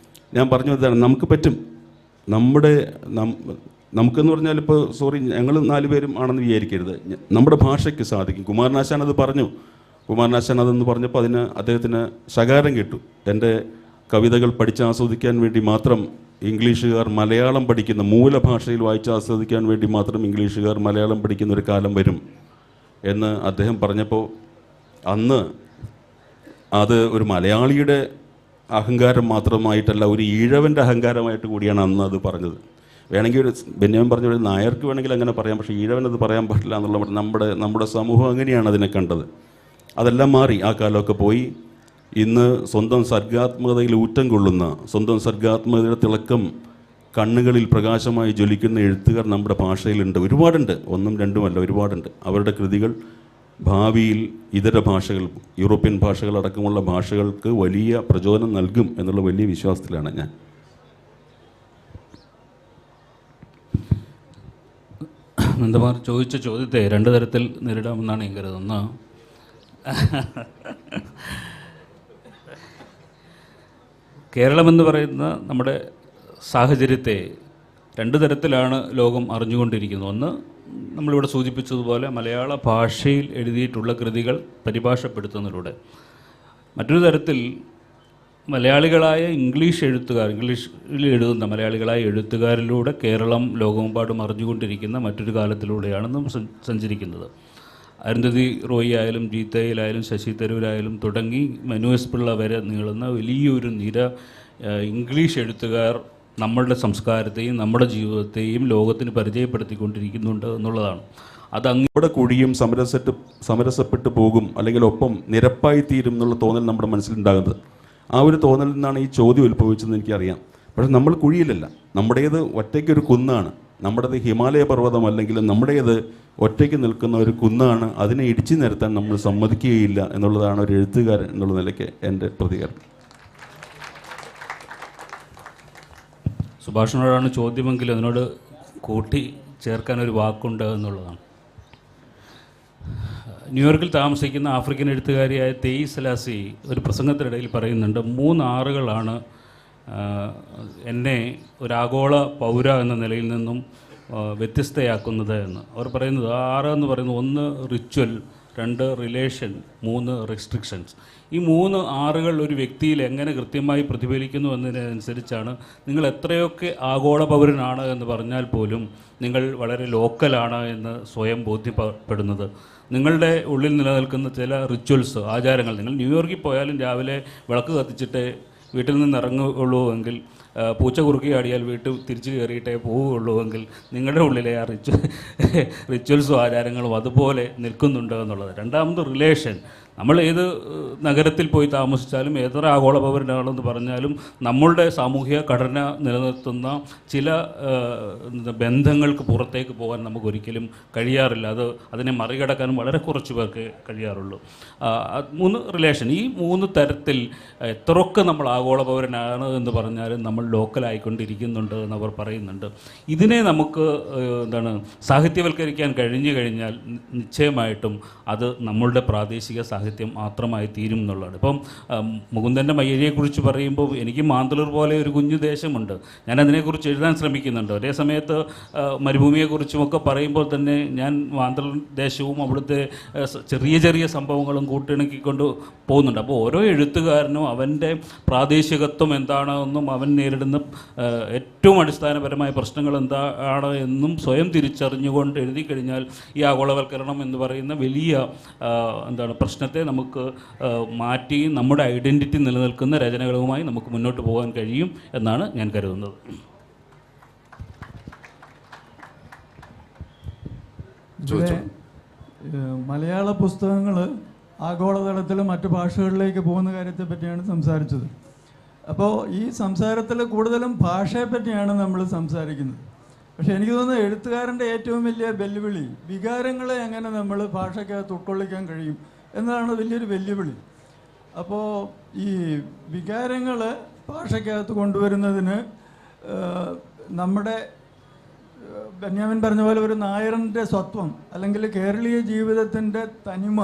ഞാൻ പറഞ്ഞു വന്നതാണ് നമുക്ക് പറ്റും. നമുക്കെന്ന് പറഞ്ഞാൽ ഇപ്പോൾ സോറി ഞങ്ങൾ 4 പേരും ആണെന്ന് വിചാരിക്കരുത്, നമ്മുടെ ഭാഷയ്ക്ക് സാധിക്കും. കുമാരനാശാൻ അത് പറഞ്ഞു. കുമാരനാശാൻ അതെന്ന് പറഞ്ഞപ്പോൾ അതിന് അദ്ദേഹത്തിന് ശകാരം കിട്ടു. എൻ്റെ കവിതകൾ പഠിച്ചാസ്വദിക്കാൻ വേണ്ടി മാത്രം ഇംഗ്ലീഷുകാർ മലയാളം പഠിക്കുന്ന, മൂലഭാഷയിൽ വായിച്ചാസ്വദിക്കാൻ വേണ്ടി മാത്രം ഇംഗ്ലീഷുകാർ മലയാളം പഠിക്കുന്ന ഒരു കാലം വരും എന്ന് അദ്ദേഹം പറഞ്ഞപ്പോൾ അന്ന് അത് ഒരു മലയാളിയുടെ അഹങ്കാരം മാത്രമായിട്ടല്ല, ഒരു ഈഴവൻ്റെ അഹങ്കാരമായിട്ട് കൂടിയാണ് അന്ന് അത് പറഞ്ഞത്. വേണമെങ്കിൽ ഒരു ബെന്യാമിൻ പറഞ്ഞ ഒരു നായർക്ക് വേണമെങ്കിൽ അങ്ങനെ പറയാം, പക്ഷേ ഈഴവനത് പറയാൻ പറ്റില്ല എന്നുള്ള നമ്മുടെ സമൂഹം അങ്ങനെയാണ് അതിനെ കണ്ടത്. അതെല്ലാം മാറി, ആ കാലമൊക്കെ പോയി. ഇന്ന് സ്വന്തം സർഗാത്മകതയിൽ ഊറ്റം കൊള്ളുന്ന, സ്വന്തം സർഗാത്മകതയുടെ തിളക്കം കണ്ണുകളിൽ പ്രകാശമായി ജ്വലിക്കുന്ന എഴുത്തുകാർ നമ്മുടെ ഭാഷയിലുണ്ട്. ഒരുപാടുണ്ട്, 1ഉം 2ഉമല്ല, ഒരുപാടുണ്ട്. അവരുടെ കൃതികൾ ഭാവിയിൽ ഇതര ഭാഷകൾ, യൂറോപ്യൻ ഭാഷകളടക്കമുള്ള ഭാഷകൾക്ക് വലിയ പ്രചോദനം നൽകും എന്നുള്ള വലിയ വിശ്വാസത്തിലാണ് ഞാൻ. നന്ദകുമാർ ചോദിച്ച ചോദ്യത്തെ 2 തരത്തിൽ നേരിടാമെന്നാണ് ഞാൻ കരുതുന്നത്. കേരളമെന്ന് പറയുന്ന നമ്മുടെ സാഹചര്യത്തെ 2 തരത്തിലാണ് ലോകം അറിഞ്ഞുകൊണ്ടിരിക്കുന്നത്. ഒന്ന്, നമ്മളിവിടെ സൂചിപ്പിച്ചതുപോലെ മലയാള ഭാഷയിൽ എഴുതിയിട്ടുള്ള കൃതികൾ പരിഭാഷപ്പെടുത്തുന്നതിലൂടെ. മറ്റൊരു തരത്തിൽ മലയാളികളായ ഇംഗ്ലീഷ് എഴുത്തുകാർ, ഇംഗ്ലീഷിൽ എഴുതുന്ന മലയാളികളായ എഴുത്തുകാരിലൂടെ കേരളം ലോകമെമ്പാടും അറിഞ്ഞുകൊണ്ടിരിക്കുന്ന മറ്റൊരു കാലത്തിലൂടെയാണ് നാം സഞ്ചരിക്കുന്നത്. അരുന്ധതി റോയി ആയാലും ജീത്തയിലായാലും ശശി തരൂരായാലും തുടങ്ങി മനു എസ് പിള്ള വരെ നീളുന്ന വലിയൊരു നിര ഇംഗ്ലീഷ് എഴുത്തുകാർ നമ്മളുടെ സംസ്കാരത്തെയും നമ്മുടെ ജീവിതത്തെയും ലോകത്തിന് പരിചയപ്പെടുത്തിക്കൊണ്ടിരിക്കുന്നുണ്ട് എന്നുള്ളതാണ്. അത് അങ്ങോടെ കൂടിയും സമരസപ്പെട്ടു പോകും, അല്ലെങ്കിൽ ഒപ്പം നിരപ്പായി തീരും എന്നുള്ള തോന്നൽ നമ്മുടെ മനസ്സിലുണ്ടാകുന്നത്. ആ ഒരു തോന്നലിൽ നിന്നാണ് ഈ ചോദ്യം ഉത്ഭവിച്ചതെന്ന് എനിക്കറിയാം. പക്ഷേ നമ്മൾ കുഴിയിലല്ല, നമ്മുടേത് ഒറ്റയ്ക്കൊരു കുന്നാണ്. നമ്മുടേത് ഹിമാലയ പർവ്വതം അല്ലെങ്കിൽ നമ്മുടേത് ഒറ്റയ്ക്ക് നിൽക്കുന്ന ഒരു കുന്നാണ്. അതിനെ ഇടിച്ചു നിരത്താൻ നമ്മൾ സമ്മതിക്കുകയില്ല എന്നുള്ളതാണ് ഒരു എഴുത്തുകാരൻ എന്നുള്ള നിലയ്ക്ക് എൻ്റെ പ്രതികരണം. സുഭാഷിനോടാണ് ചോദ്യമെങ്കിൽ അതിനോട് കൂട്ടി ചേർക്കാനൊരു വാക്കുണ്ട് എന്നുള്ളതാണ്. ന്യൂയോർക്കിൽ താമസിക്കുന്ന ആഫ്രിക്കൻ എഴുത്തുകാരിയായ തെയ് സെലാസി ഒരു പ്രസംഗത്തിനിടയിൽ പറയുന്നുണ്ട്, 3 ആറുകളാണ് എന്നെ ഒരാഗോള പൗര എന്ന നിലയിൽ നിന്നും വ്യത്യസ്തയാക്കുന്നത് എന്ന്. അവർ പറയുന്നത് 6 എന്ന് പറയുന്നത് 1 റിച്വൽ, 2 റിലേഷൻ, 3 റെസ്ട്രിക്ഷൻസ്. ഈ 3 ആറുകൾ ഒരു വ്യക്തിയിൽ എങ്ങനെ കൃത്യമായി പ്രതിഫലിക്കുന്നു എന്നതിനനുസരിച്ചാണ് നിങ്ങൾ എത്രയൊക്കെ ആഗോള പൗരനാണ് എന്ന് പറഞ്ഞാൽ പോലും നിങ്ങൾ വളരെ ലോക്കലാണ് എന്ന് സ്വയം ബോധ്യപ്പെടുന്നത്. നിങ്ങളുടെ ഉള്ളിൽ നിലനിൽക്കുന്ന ചില റിച്വൽസ്, ആചാരങ്ങൾ, നിങ്ങൾ ന്യൂയോർക്കിൽ പോയാലും രാവിലെ വിളക്ക് കത്തിച്ചിട്ട് വീട്ടിൽ നിന്ന് ഇറങ്ങുകയുള്ളൂ എങ്കിൽ, പൂച്ച കുറുക്കി ആടിയാൽ വീട്ടിൽ തിരിച്ചു കയറിയിട്ടേ പോവുകയുള്ളൂ എങ്കിൽ നിങ്ങളുടെ ഉള്ളിലെ ആ റിച്വൽസും ആചാരങ്ങളും അതുപോലെ നിൽക്കുന്നുണ്ട് എന്നുള്ളത്. രണ്ടാമത് റിലേഷൻ. നമ്മൾ ഏത് നഗരത്തിൽ പോയി താമസിച്ചാലും എത്ര ആഗോള പൗരനാണെന്ന് പറഞ്ഞാലും നമ്മളുടെ സാമൂഹിക ഘടന നിലനിർത്തുന്ന ചില ബന്ധങ്ങൾക്ക് പുറത്തേക്ക് പോകാൻ നമുക്കൊരിക്കലും കഴിയാറില്ല. അതിനെ മറികടക്കാൻ വളരെ കുറച്ച് പേർക്ക് കഴിയാറുള്ളൂ. 3 റിലേഷൻ. ഈ 3 തരത്തിൽ എത്രയൊക്കെ നമ്മൾ ആഗോള പൗരനാണ് എന്ന് പറഞ്ഞാലും നമ്മൾ ലോക്കലായിക്കൊണ്ടിരിക്കുന്നുണ്ട് എന്നവർ പറയുന്നുണ്ട്. ഇതിനെ നമുക്ക് സാഹിത്യവൽക്കരിക്കാൻ കഴിഞ്ഞു കഴിഞ്ഞാൽ നിശ്ചയമായിട്ടും അത് നമ്മളുടെ പ്രാദേശിക സാഹിത്യം മാത്രമായി തീരും എന്നുള്ളതാണ്. ഇപ്പം മുകുന്ദൻ്റെ മയ്യഴിയെക്കുറിച്ച് പറയുമ്പോൾ എനിക്ക് മാന്തളൂർ പോലെ ഒരു കുഞ്ഞു ദേശമുണ്ട്, ഞാനതിനെക്കുറിച്ച് എഴുതാൻ ശ്രമിക്കുന്നുണ്ട്. ഒരേ സമയത്ത് മരുഭൂമിയെക്കുറിച്ചുമൊക്കെ പറയുമ്പോൾ തന്നെ ഞാൻ മാന്തളൂർ ദേശവും അവിടുത്തെ ചെറിയ ചെറിയ സംഭവങ്ങളും കൂട്ടിണക്കിക്കൊണ്ട് പോകുന്നുണ്ട്. അപ്പോൾ ഓരോ എഴുത്തുകാരനും അവൻ്റെ പ്രാദേശികത്വം എന്താണെന്നും അവൻ നേരിടുന്ന ഏറ്റവും അടിസ്ഥാനപരമായ പ്രശ്നങ്ങൾ എന്താണ് എന്നും സ്വയം തിരിച്ചറിഞ്ഞുകൊണ്ട് എഴുതി കഴിഞ്ഞാൽ ഈ ആഗോളവൽക്കരണം എന്ന് പറയുന്ന വലിയ പ്രശ്നത്തെ നമുക്ക് മാറ്റി നമ്മുടെ ഐഡൻറ്റിറ്റി നിലനിൽക്കുന്ന രചനകളുമായി നമുക്ക് മുന്നോട്ട് പോകാൻ കഴിയും എന്നാണ് ഞാൻ കരുതുന്നത്. മലയാള പുസ്തകങ്ങൾ ആഗോളതലത്തിൽ മറ്റു ഭാഷകളിലേക്ക് പോകുന്ന കാര്യത്തെ പറ്റിയാണ് സംസാരിച്ചത്. അപ്പോൾ ഈ സംസാരത്തിൽ കൂടുതലും ഭാഷയെ പറ്റിയാണ് നമ്മൾ സംസാരിക്കുന്നത്. പക്ഷേ എനിക്ക് തോന്നുന്നത് എഴുത്തുകാരൻ്റെ ഏറ്റവും വലിയ വെല്ലുവിളി വികാരങ്ങളെ എങ്ങനെ നമ്മൾ ഭാഷയ്ക്കകത്ത് ഉൾക്കൊള്ളിക്കാൻ കഴിയും എന്നതാണ് വലിയൊരു വെല്ലുവിളി. അപ്പോൾ ഈ വികാരങ്ങൾ ഭാഷയ്ക്കകത്ത് കൊണ്ടുവരുന്നതിന് നമ്മുടെ ബെന്യാമിൻ പറഞ്ഞ പോലെ ഒരു നായരൻ്റെ സ്വത്വം അല്ലെങ്കിൽ കേരളീയ ജീവിതത്തിൻ്റെ തനിമ,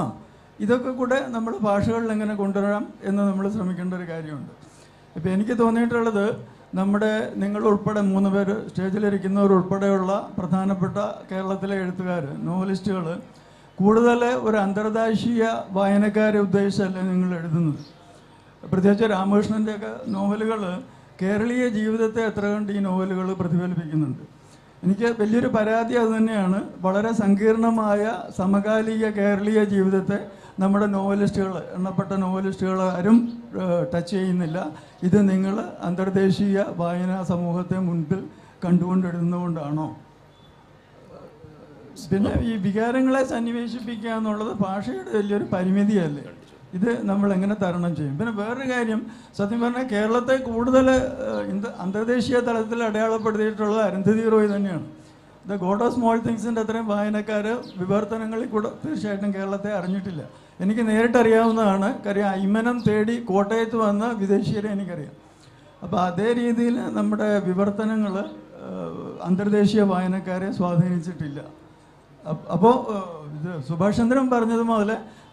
ഇതൊക്കെ കൂടെ നമ്മൾ ഭാഷകളിൽ എങ്ങനെ കൊണ്ടുവരാം എന്ന് നമ്മൾ ശ്രമിക്കേണ്ട ഒരു കാര്യമുണ്ട്. ഇപ്പോൾ എനിക്ക് തോന്നിയിട്ടുള്ളത് നമ്മുടെ നിങ്ങളുൾപ്പെടെ 3 പേര് സ്റ്റേജിലിരിക്കുന്നവരുൾപ്പെടെയുള്ള പ്രധാനപ്പെട്ട കേരളത്തിലെ എഴുത്തുകാർ, നോവലിസ്റ്റുകൾ കൂടുതൽ ഒരു അന്തർദേശീയ വായനക്കാരെ ഉദ്ദേശിച്ചല്ല നിങ്ങൾ എഴുതുന്നത്. പ്രത്യേകിച്ച് രാമകൃഷ്ണൻ്റെയൊക്കെ നോവലുകൾ കേരളീയ ജീവിതത്തെ എത്ര കണ്ട് ഈ നോവലുകൾ പ്രതിഫലിപ്പിക്കുന്നുണ്ട്. എനിക്ക് വലിയൊരു പരാതി അതുതന്നെയാണ്. വളരെ സങ്കീർണമായ സമകാലിക കേരളീയ ജീവിതത്തെ നമ്മുടെ നോവലിസ്റ്റുകൾ, എണ്ണപ്പെട്ട നോവലിസ്റ്റുകൾ ആരും ടച്ച് ചെയ്യുന്നില്ല. ഇത് നിങ്ങൾ അന്തർദേശീയ വായനാ സമൂഹത്തെ മുൻപിൽ കണ്ടുകൊണ്ടിരുന്നുകൊണ്ടാണോ? പിന്നെ ഈ വികാരങ്ങളെ സന്നിവേശിപ്പിക്കുക എന്നുള്ളത് ഭാഷയുടെ വലിയൊരു പരിമിതിയല്ലേ? ഇത് നമ്മൾ എങ്ങനെ തരണം ചെയ്യും? പിന്നെ വേറൊരു കാര്യം, സത്യം പറഞ്ഞാൽ കേരളത്തെ കൂടുതൽ അന്തർദേശീയ തലത്തിൽ അടയാളപ്പെടുത്തിയിട്ടുള്ളത് അരുന്ധതി റോയ് തന്നെയാണ്. ദ ഗോഡ് ഓഫ് സ്മോൾ തിങ്സിൻ്റെ അത്രയും വായനക്കാർ വിവർത്തനങ്ങളിൽ കൂടെ തീർച്ചയായിട്ടും കേരളത്തെ അറിഞ്ഞിട്ടില്ല. എനിക്ക് നേരിട്ടറിയാവുന്നതാണ്. കാര്യം അയ്മനം തേടി കോട്ടയത്ത് വന്ന വിദേശീയരെ എനിക്കറിയാം. അപ്പോൾ അതേ രീതിയിൽ നമ്മുടെ വിവർത്തനങ്ങൾ അന്തർദേശീയ വായനക്കാരെ സ്വാധീനിച്ചിട്ടില്ല. അപ്പോൾ ഇത് സുഭാഷ് ചന്ദ്രൻ പറഞ്ഞത് മുതൽ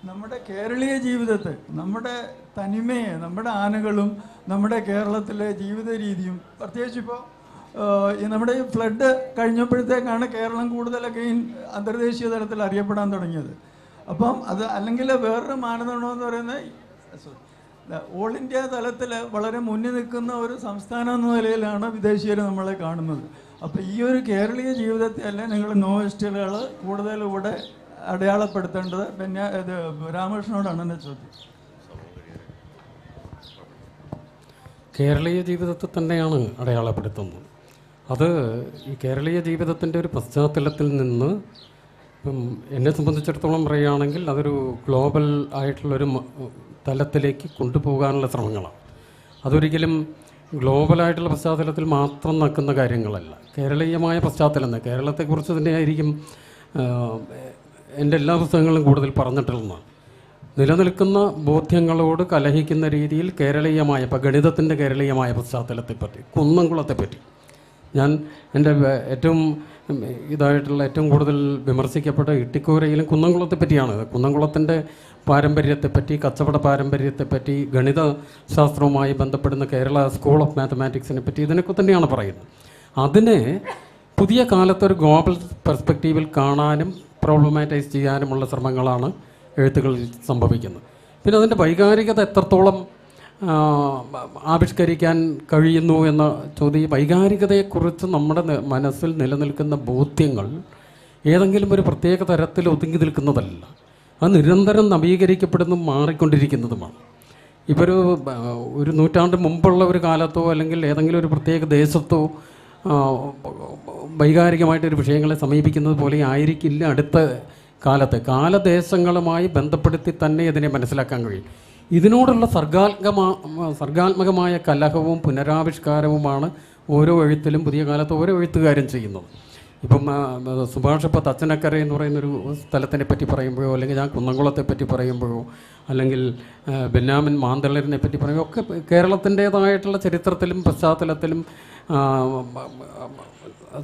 നമ്മുടെ കേരളീയ ജീവിതത്തെ, നമ്മുടെ തനിമയെ, നമ്മുടെ ആനകളും നമ്മുടെ കേരളത്തിലെ ജീവിത രീതിയും, പ്രത്യേകിച്ച് ഇപ്പോൾ നമ്മുടെ ഈ ഫ്ലഡ് കഴിഞ്ഞപ്പോഴത്തേക്കാണ് കേരളം കൂടുതലൊക്കെ ഈ അന്തർദേശീയ തലത്തിൽ അറിയപ്പെടാൻ തുടങ്ങിയത്. അപ്പം അത് അല്ലെങ്കിൽ വേറൊരു മാനദണ്ഡമെന്ന് പറയുന്നത് ഓൾ ഇന്ത്യ തലത്തിൽ വളരെ മുന്നിൽ നിൽക്കുന്ന ഒരു സംസ്ഥാനം എന്ന നിലയിലാണ് വിദേശീയർ നമ്മളെ കാണുന്നത്. അപ്പോൾ ഈ ഒരു കേരളീയ ജീവിതത്തെ അല്ലേ നിങ്ങൾ നോവലിസ്റ്റുകൾ കൂടുതൽ ഇവിടെ അടയാളപ്പെടുത്തേണ്ടത്? പിന്നെ ഇത് രാമകൃഷ്ണനോടാണ് എൻ്റെ ചോദ്യം. കേരളീയ ജീവിതത്തെ തന്നെയാണ് അടയാളപ്പെടുത്തുന്നത്. അത് ഈ കേരളീയ ജീവിതത്തിൻ്റെ ഒരു പശ്ചാത്തലത്തിൽ നിന്ന് ഇപ്പം എന്നെ സംബന്ധിച്ചിടത്തോളം പറയുകയാണെങ്കിൽ അതൊരു ഗ്ലോബൽ ആയിട്ടുള്ളൊരു തലത്തിലേക്ക് കൊണ്ടുപോകാനുള്ള ശ്രമങ്ങളാണ്. അതൊരിക്കലും ഗ്ലോബലായിട്ടുള്ള പശ്ചാത്തലത്തിൽ മാത്രം നിൽക്കുന്ന കാര്യങ്ങളല്ല. കേരളീയമായ പശ്ചാത്തലം, കേരളത്തെക്കുറിച്ച് തന്നെയായിരിക്കും എൻ്റെ എല്ലാ പുസ്തകങ്ങളും കൂടുതൽ പറഞ്ഞിട്ടുള്ളതാണ്. നിലനിൽക്കുന്ന ബോധ്യങ്ങളോട് കലഹിക്കുന്ന രീതിയിൽ കേരളീയമായ, ഇപ്പോൾ ഗണിതത്തിൻ്റെ കേരളീയമായ പശ്ചാത്തലത്തെപ്പറ്റി, കുന്നംകുളത്തെപ്പറ്റി ഞാൻ എൻ്റെ ഏറ്റവും ഇതായിട്ടുള്ള ഏറ്റവും കൂടുതൽ വിമർശിക്കപ്പെട്ട ഇട്ടിക്കോരയിലും കുന്നംകുളത്തെ പറ്റിയാണ്. കുന്നംകുളത്തിൻ്റെ പാരമ്പര്യത്തെപ്പറ്റി, കച്ചവട പാരമ്പര്യത്തെപ്പറ്റി, ഗണിത ശാസ്ത്രവുമായി ബന്ധപ്പെടുന്ന കേരള സ്കൂൾ ഓഫ് മാത്തമാറ്റിക്സിനെ പറ്റി ഇതിനൊക്കെ തന്നെയാണ് പറയുന്നത്. അതിനെ പുതിയ കാലത്തൊരു ഗ്ലോബൽ പെർസ്പെക്റ്റീവിൽ കാണാനും പ്രോബ്ലമാറ്റൈസ് ചെയ്യാനുമുള്ള ശ്രമങ്ങളാണ് എഴുത്തുകളിൽ സംഭവിക്കുന്നത്. പിന്നെ അതിൻ്റെ വൈകാരികത എത്രത്തോളം ആവിഷ്കരിക്കാൻ കഴിയുന്നു എന്ന ചോദ്യം, വൈകാരികതയെക്കുറിച്ച് നമ്മുടെ മനസ്സിൽ നിലനിൽക്കുന്ന ബോധ്യങ്ങൾ ഏതെങ്കിലും ഒരു പ്രത്യേക തരത്തിൽ ഒതുങ്ങി നിൽക്കുന്നതല്ല. അത് നിരന്തരം നവീകരിക്കപ്പെടുന്നതും മാറിക്കൊണ്ടിരിക്കുന്നതുമാണ്. ഇപ്പോൾ ഒരു നൂറ്റാണ്ട് മുമ്പുള്ള ഒരു കാലത്തോ അല്ലെങ്കിൽ ഏതെങ്കിലും ഒരു പ്രത്യേക ദേശത്തോ വൈകാരികമായിട്ടൊരു വിഷയങ്ങളെ സമീപിക്കുന്നത് പോലെ ആയിരിക്കില്ല അടുത്ത കാലത്തെ. കാലദേശങ്ങളുമായി ബന്ധപ്പെടുത്തി തന്നെ ഇതിനെ മനസ്സിലാക്കാൻ കഴിയും. ഇതിനോടുള്ള സർഗാത്മകമായ കലഹവും പുനരാവിഷ്കാരവുമാണ് ഓരോ എഴുത്തിലും പുതിയ കാലത്ത് ഓരോ എഴുത്തുകാരും ചെയ്യുന്നത്. ഇപ്പം സുഭാഷ് ഇപ്പോൾ തച്ചനക്കര എന്ന് പറയുന്നൊരു സ്ഥലത്തിനെ പറ്റി പറയുമ്പോഴോ, അല്ലെങ്കിൽ ഞാൻ കുന്നംകുളത്തെ പറ്റി പറയുമ്പോഴോ, അല്ലെങ്കിൽ ബെന്യാമിൻ മാന്തളരിനെ പറ്റി പറയുമ്പോൾ ഒക്കെ കേരളത്തിൻ്റേതായിട്ടുള്ള ചരിത്രത്തിലും പശ്ചാത്തലത്തിലും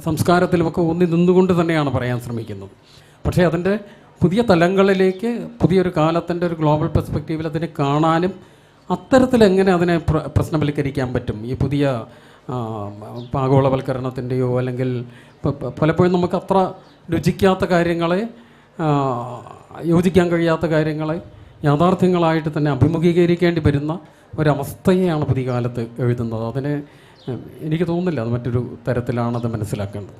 സംസ്കാരത്തിലുമൊക്കെ ഊന്നി നിന്നുകൊണ്ട് തന്നെയാണ് പറയാൻ ശ്രമിക്കുന്നത്. പക്ഷേ അതിൻ്റെ പുതിയ തലങ്ങളിലേക്ക്, പുതിയൊരു കാലത്തിൻ്റെ ഒരു ഗ്ലോബൽ പെർസ്പെക്റ്റീവിൽ അതിനെ കാണാനും അത്തരത്തിലെങ്ങനെ അതിനെ പ്രശ്നവൽക്കരിക്കാൻ പറ്റും, ഈ പുതിയ ആഗോളവൽക്കരണത്തിൻ്റെയോ അല്ലെങ്കിൽ പലപ്പോഴും നമുക്ക് അത്ര രുചിക്കാത്ത കാര്യങ്ങളെ, യോജിക്കാൻ കഴിയാത്ത കാര്യങ്ങളെ യാഥാർത്ഥ്യങ്ങളായിട്ട് തന്നെ അഭിമുഖീകരിക്കേണ്ടി വരുന്ന ഒരവസ്ഥയെയാണ് പുതിയ കാലത്ത് എഴുതുന്നത്. അതിനെ എനിക്ക് തോന്നുന്നില്ല അത് മറ്റൊരു തരത്തിലാണത് മനസ്സിലാക്കേണ്ടത്.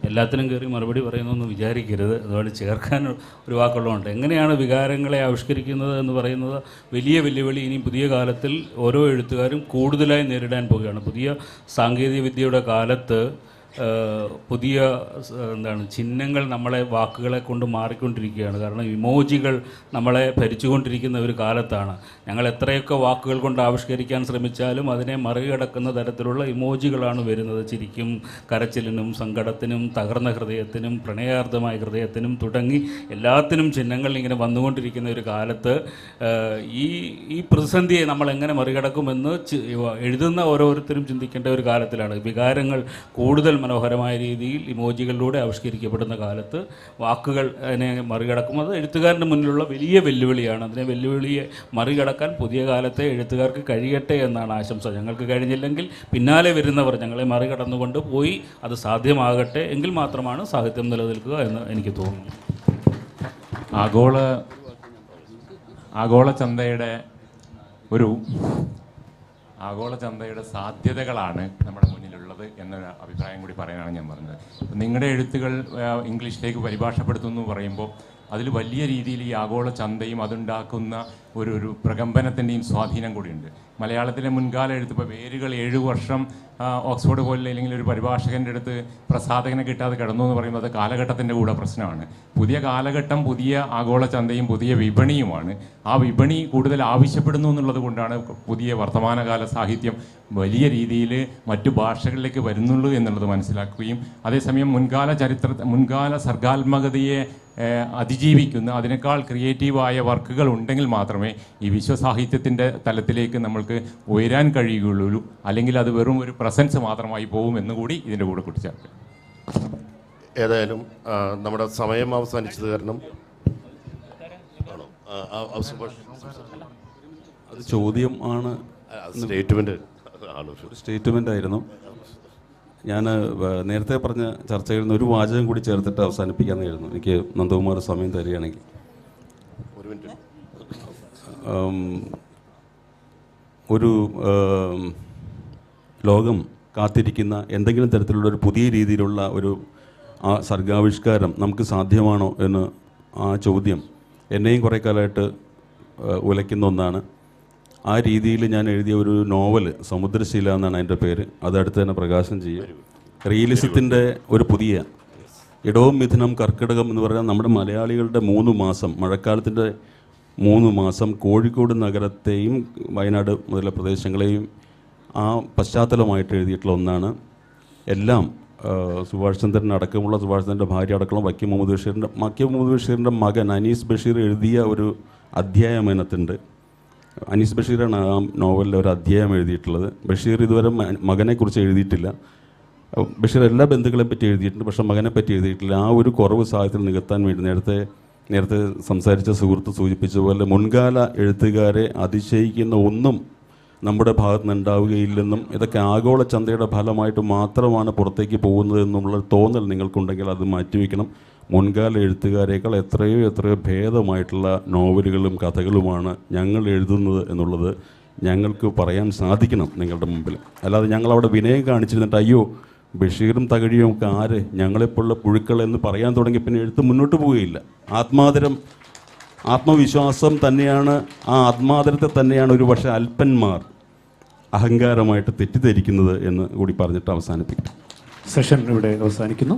എല്ലാത്തിനും കയറി മറുപടി പറയുന്നതെന്ന് വിചാരിക്കരുത്. അതുകൊണ്ട് ചേർക്കാൻ ഒരു വാക്കുള്ളതുകൊണ്ട്, എങ്ങനെയാണ് വികാരങ്ങളെ ആവിഷ്കരിക്കുന്നത് എന്ന് പറയുന്നത് വലിയ വെല്ലുവിളി ഇനി പുതിയ കാലത്തിൽ ഓരോ എഴുത്തുകാരും കൂടുതലായി നേരിടാൻ പോവുകയാണ്. പുതിയ സാങ്കേതിക വിദ്യയുടെ കാലത്ത് പുതിയ ചിഹ്നങ്ങൾ നമ്മളെ, വാക്കുകളെ കൊണ്ട് മാറിക്കൊണ്ടിരിക്കുകയാണ്. കാരണം ഇമോജികൾ നമ്മളെ ഭരിച്ചുകൊണ്ടിരിക്കുന്ന ഒരു കാലത്താണ്. ഞങ്ങൾ എത്രയൊക്കെ വാക്കുകൾ കൊണ്ട് ആവിഷ്കരിക്കാൻ ശ്രമിച്ചാലും അതിനെ മറികടക്കുന്ന തരത്തിലുള്ള ഇമോജികളാണ് വരുന്നത്. ചിരിക്കും, കരച്ചിലിനും, സങ്കടത്തിനും, തകർന്ന ഹൃദയത്തിനും, പ്രണയാർദ്ധമായ ഹൃദയത്തിനും തുടങ്ങി എല്ലാത്തിനും ചിഹ്നങ്ങൾ ഇങ്ങനെ വന്നുകൊണ്ടിരിക്കുന്ന ഒരു കാലത്ത് ഈ പ്രതിസന്ധിയെ നമ്മൾ എങ്ങനെ മറികടക്കുമെന്ന് എഴുതുന്ന ഓരോരുത്തരും ചിന്തിക്കേണ്ട ഒരു കാലത്തിലാണ്. വികാരങ്ങൾ കൂടുതൽ മനോഹരമായ രീതിയിൽ ഇമോജികളിലൂടെ ആവിഷ്കരിക്കപ്പെടുന്ന കാലത്ത് വാക്കുകൾ അതിനെ മറികടക്കും. അത് എഴുത്തുകാരൻ്റെ മുന്നിലുള്ള വലിയ വെല്ലുവിളിയാണ്. അതിനെ വെല്ലുവിളിയെ മറികടക്കാൻ പുതിയ കാലത്തെ എഴുത്തുകാർക്ക് കഴിയട്ടെ എന്നാണ് ആശംസ. ഞങ്ങൾക്ക് കഴിഞ്ഞില്ലെങ്കിൽ പിന്നാലെ വരുന്നവർ ഞങ്ങളെ മറികടന്നുകൊണ്ട് പോയി അത് സാധ്യമാകട്ടെ. എങ്കിൽ മാത്രമാണ് സാഹിത്യം നിലനിൽക്കുക എന്ന് എനിക്ക് തോന്നുന്നു. ആഗോള ചന്തയുടെ സാധ്യതകളാണ് നമ്മുടെ മുന്നിലുള്ളത് എന്നൊരു അഭിപ്രായം കൂടി പറയാനാണ് ഞാൻ പറഞ്ഞത്. നിങ്ങളുടെ എഴുത്തുകൾ ഇംഗ്ലീഷിലേക്ക് പരിഭാഷപ്പെടുത്തുന്നു പറയുമ്പോൾ അതിൽ വലിയ രീതിയിൽ ഈ ആഗോള ചന്തയും അതുണ്ടാക്കുന്ന ഒരു പ്രകമ്പനത്തിൻ്റെയും സ്വാധീനം കൂടിയുണ്ട്. മലയാളത്തിലെ മുൻകാല എഴുത്ത്, ഇപ്പോൾ വേരുകൾ 7 വർഷം ഓക്സ്ഫോർഡ് പോലെ അല്ലെങ്കിൽ ഒരു പരിഭാഷകൻ്റെ അടുത്ത് പ്രസാധകനെ കിട്ടാതെ കിടന്നു എന്ന് പറയുമ്പോൾ അത് കാലഘട്ടത്തിൻ്റെ കൂടെ പ്രശ്നമാണ്. പുതിയ കാലഘട്ടം പുതിയ ആഗോള ചന്തയും പുതിയ വിപണിയുമാണ്. ആ വിപണി കൂടുതൽ ആവശ്യപ്പെടുന്നു എന്നുള്ളത് കൊണ്ടാണ് പുതിയ വർത്തമാനകാല സാഹിത്യം വലിയ രീതിയിൽ മറ്റു ഭാഷകളിലേക്ക് വരുന്നുള്ളൂ എന്നുള്ളത് മനസ്സിലാക്കുകയും അതേസമയം മുൻകാല സർഗാത്മകതയെ അതിജീവിക്കുന്ന അതിനേക്കാൾ ക്രിയേറ്റീവായ വർക്കുകൾ ഉണ്ടെങ്കിൽ മാത്രമേ ഈ വിശ്വസാഹിത്യത്തിൻ്റെ തലത്തിലേക്ക് നമ്മൾക്ക് ഉയരാൻ കഴിയുകയുള്ളൂ. അല്ലെങ്കിൽ അത് വെറും ഒരു പ്രസൻസ് മാത്രമായി പോകും എന്നുകൂടി ഇതിൻ്റെ കൂടെ കൂട്ടിച്ചേർക്കുക. ഏതായാലും നമ്മുടെ സമയം അവസാനിച്ചത് കാരണം അത് ചോദ്യം ആണ്, സ്റ്റേറ്റ്മെൻ്റ് ആയിരുന്നു. ഞാൻ നേരത്തെ പറഞ്ഞ ചർച്ചകളിൽ നിന്ന് ഒരു വാചകം കൂടി ചേർത്തിട്ട് അവസാനിപ്പിക്കാമെന്നായിരുന്നു. എനിക്ക് നന്ദകുമാർ സമയം തരികയാണെങ്കിൽ. ഒരു ലോകം കാത്തിരിക്കുന്ന എന്തെങ്കിലും തരത്തിലുള്ള ഒരു പുതിയ രീതിയിലുള്ള ഒരു സർഗാവിഷ്കാരം നമുക്ക് സാധ്യമാണോ എന്ന് ആ ചോദ്യം എന്നെയും കുറേ കാലമായിട്ട് ഉലയ്ക്കുന്ന ഒന്നാണ്. ആ രീതിയിൽ ഞാൻ എഴുതിയ ഒരു നോവൽ സമുദ്രശീല എന്നാണ് അതിൻ്റെ പേര്. അതടുത്ത് തന്നെ പ്രകാശനം ചെയ്യും. റിയലിസത്തിൻ്റെ ഒരു പുതിയ ഇടവും മിഥുനം കർക്കിടകം എന്ന് പറഞ്ഞാൽ നമ്മുടെ മലയാളികളുടെ 3 മാസം, മഴക്കാലത്തിൻ്റെ 3 മാസം കോഴിക്കോട് നഗരത്തെയും വയനാട് മുതലുള്ള പ്രദേശങ്ങളെയും ആ പശ്ചാത്തലമായിട്ട് എഴുതിയിട്ടുള്ള ഒന്നാണ്. എല്ലാം സുഭാഷ് ചന്ദ്രൻ അടക്കമുള്ള, സുഭാഷ് ചന്ദ്രൻ്റെ ഭാര്യ അടക്കമുള്ള വക്കീം മുഹമ്മദ് ബഷീറിൻ്റെ മകൻ അനീസ് ബഷീർ എഴുതിയ ഒരു അധ്യായം അതിനകത്തുണ്ട്. അനീസ് ബഷീറാണ് ആ നോവലിൽ ഒരു അധ്യായം എഴുതിയിട്ടുള്ളത്. ബഷീർ ഇതുവരെ മകനെക്കുറിച്ച് എഴുതിയിട്ടില്ല. ബഷീർ എല്ലാ ബന്ധുക്കളെ പറ്റി എഴുതിയിട്ടുണ്ട്, പക്ഷേ മകനെ പറ്റി എഴുതിയിട്ടില്ല. ആ ഒരു കുറവ് സാഹിത്യത്തിൽ നികത്താൻ വേണ്ടി നേരത്തെ സംസാരിച്ച സുഹൃത്ത് സൂചിപ്പിച്ചതുപോലെ മുൻകാല എഴുത്തുകാരെ അതിശയിക്കുന്ന ഒന്നും നമ്മുടെ ഭാഗത്ത് നിന്ന് ഉണ്ടാവുകയില്ലെന്നും ഇതൊക്കെ ആഗോള ചന്തയുടെ ഫലമായിട്ട് മാത്രമാണ് പുറത്തേക്ക് പോകുന്നത് എന്നുള്ള തോന്നൽ നിങ്ങൾക്കുണ്ടെങ്കിൽ അത് മാറ്റിവെക്കണം. മുൻകാല എഴുത്തുകാരേക്കാൾ എത്രയോ ഭേദമായിട്ടുള്ള നോവലുകളും കഥകളുമാണ് ഞങ്ങൾ എഴുതുന്നത് എന്നുള്ളത് ഞങ്ങൾക്ക് പറയാൻ സാധിക്കണം നിങ്ങളുടെ മുമ്പിൽ. അല്ലാതെ ഞങ്ങളവിടെ വിനയം കാണിച്ചിരുന്നിട്ട് അയ്യോ ബഷീറും തകഴിയും ഒക്കെ ആര്, ഞങ്ങളെപ്പോലുള്ള പുഴുക്കൾ എന്ന് പറയാൻ തുടങ്ങി പിന്നെ എഴുത്ത് മുന്നോട്ട് പോവുകയില്ല. ആത്മവിശ്വാസം തന്നെയാണ്, ആ ആത്മാദരത്തെ തന്നെയാണ് ഒരു പക്ഷേ അല്പന്മാർ അഹങ്കാരമായിട്ട് തെറ്റിദ്ധരിക്കുന്നത് എന്ന് കൂടി പറഞ്ഞിട്ട് അവസാനിപ്പിക്കും. സെഷൻ ഇവിടെ അവസാനിക്കുന്നു.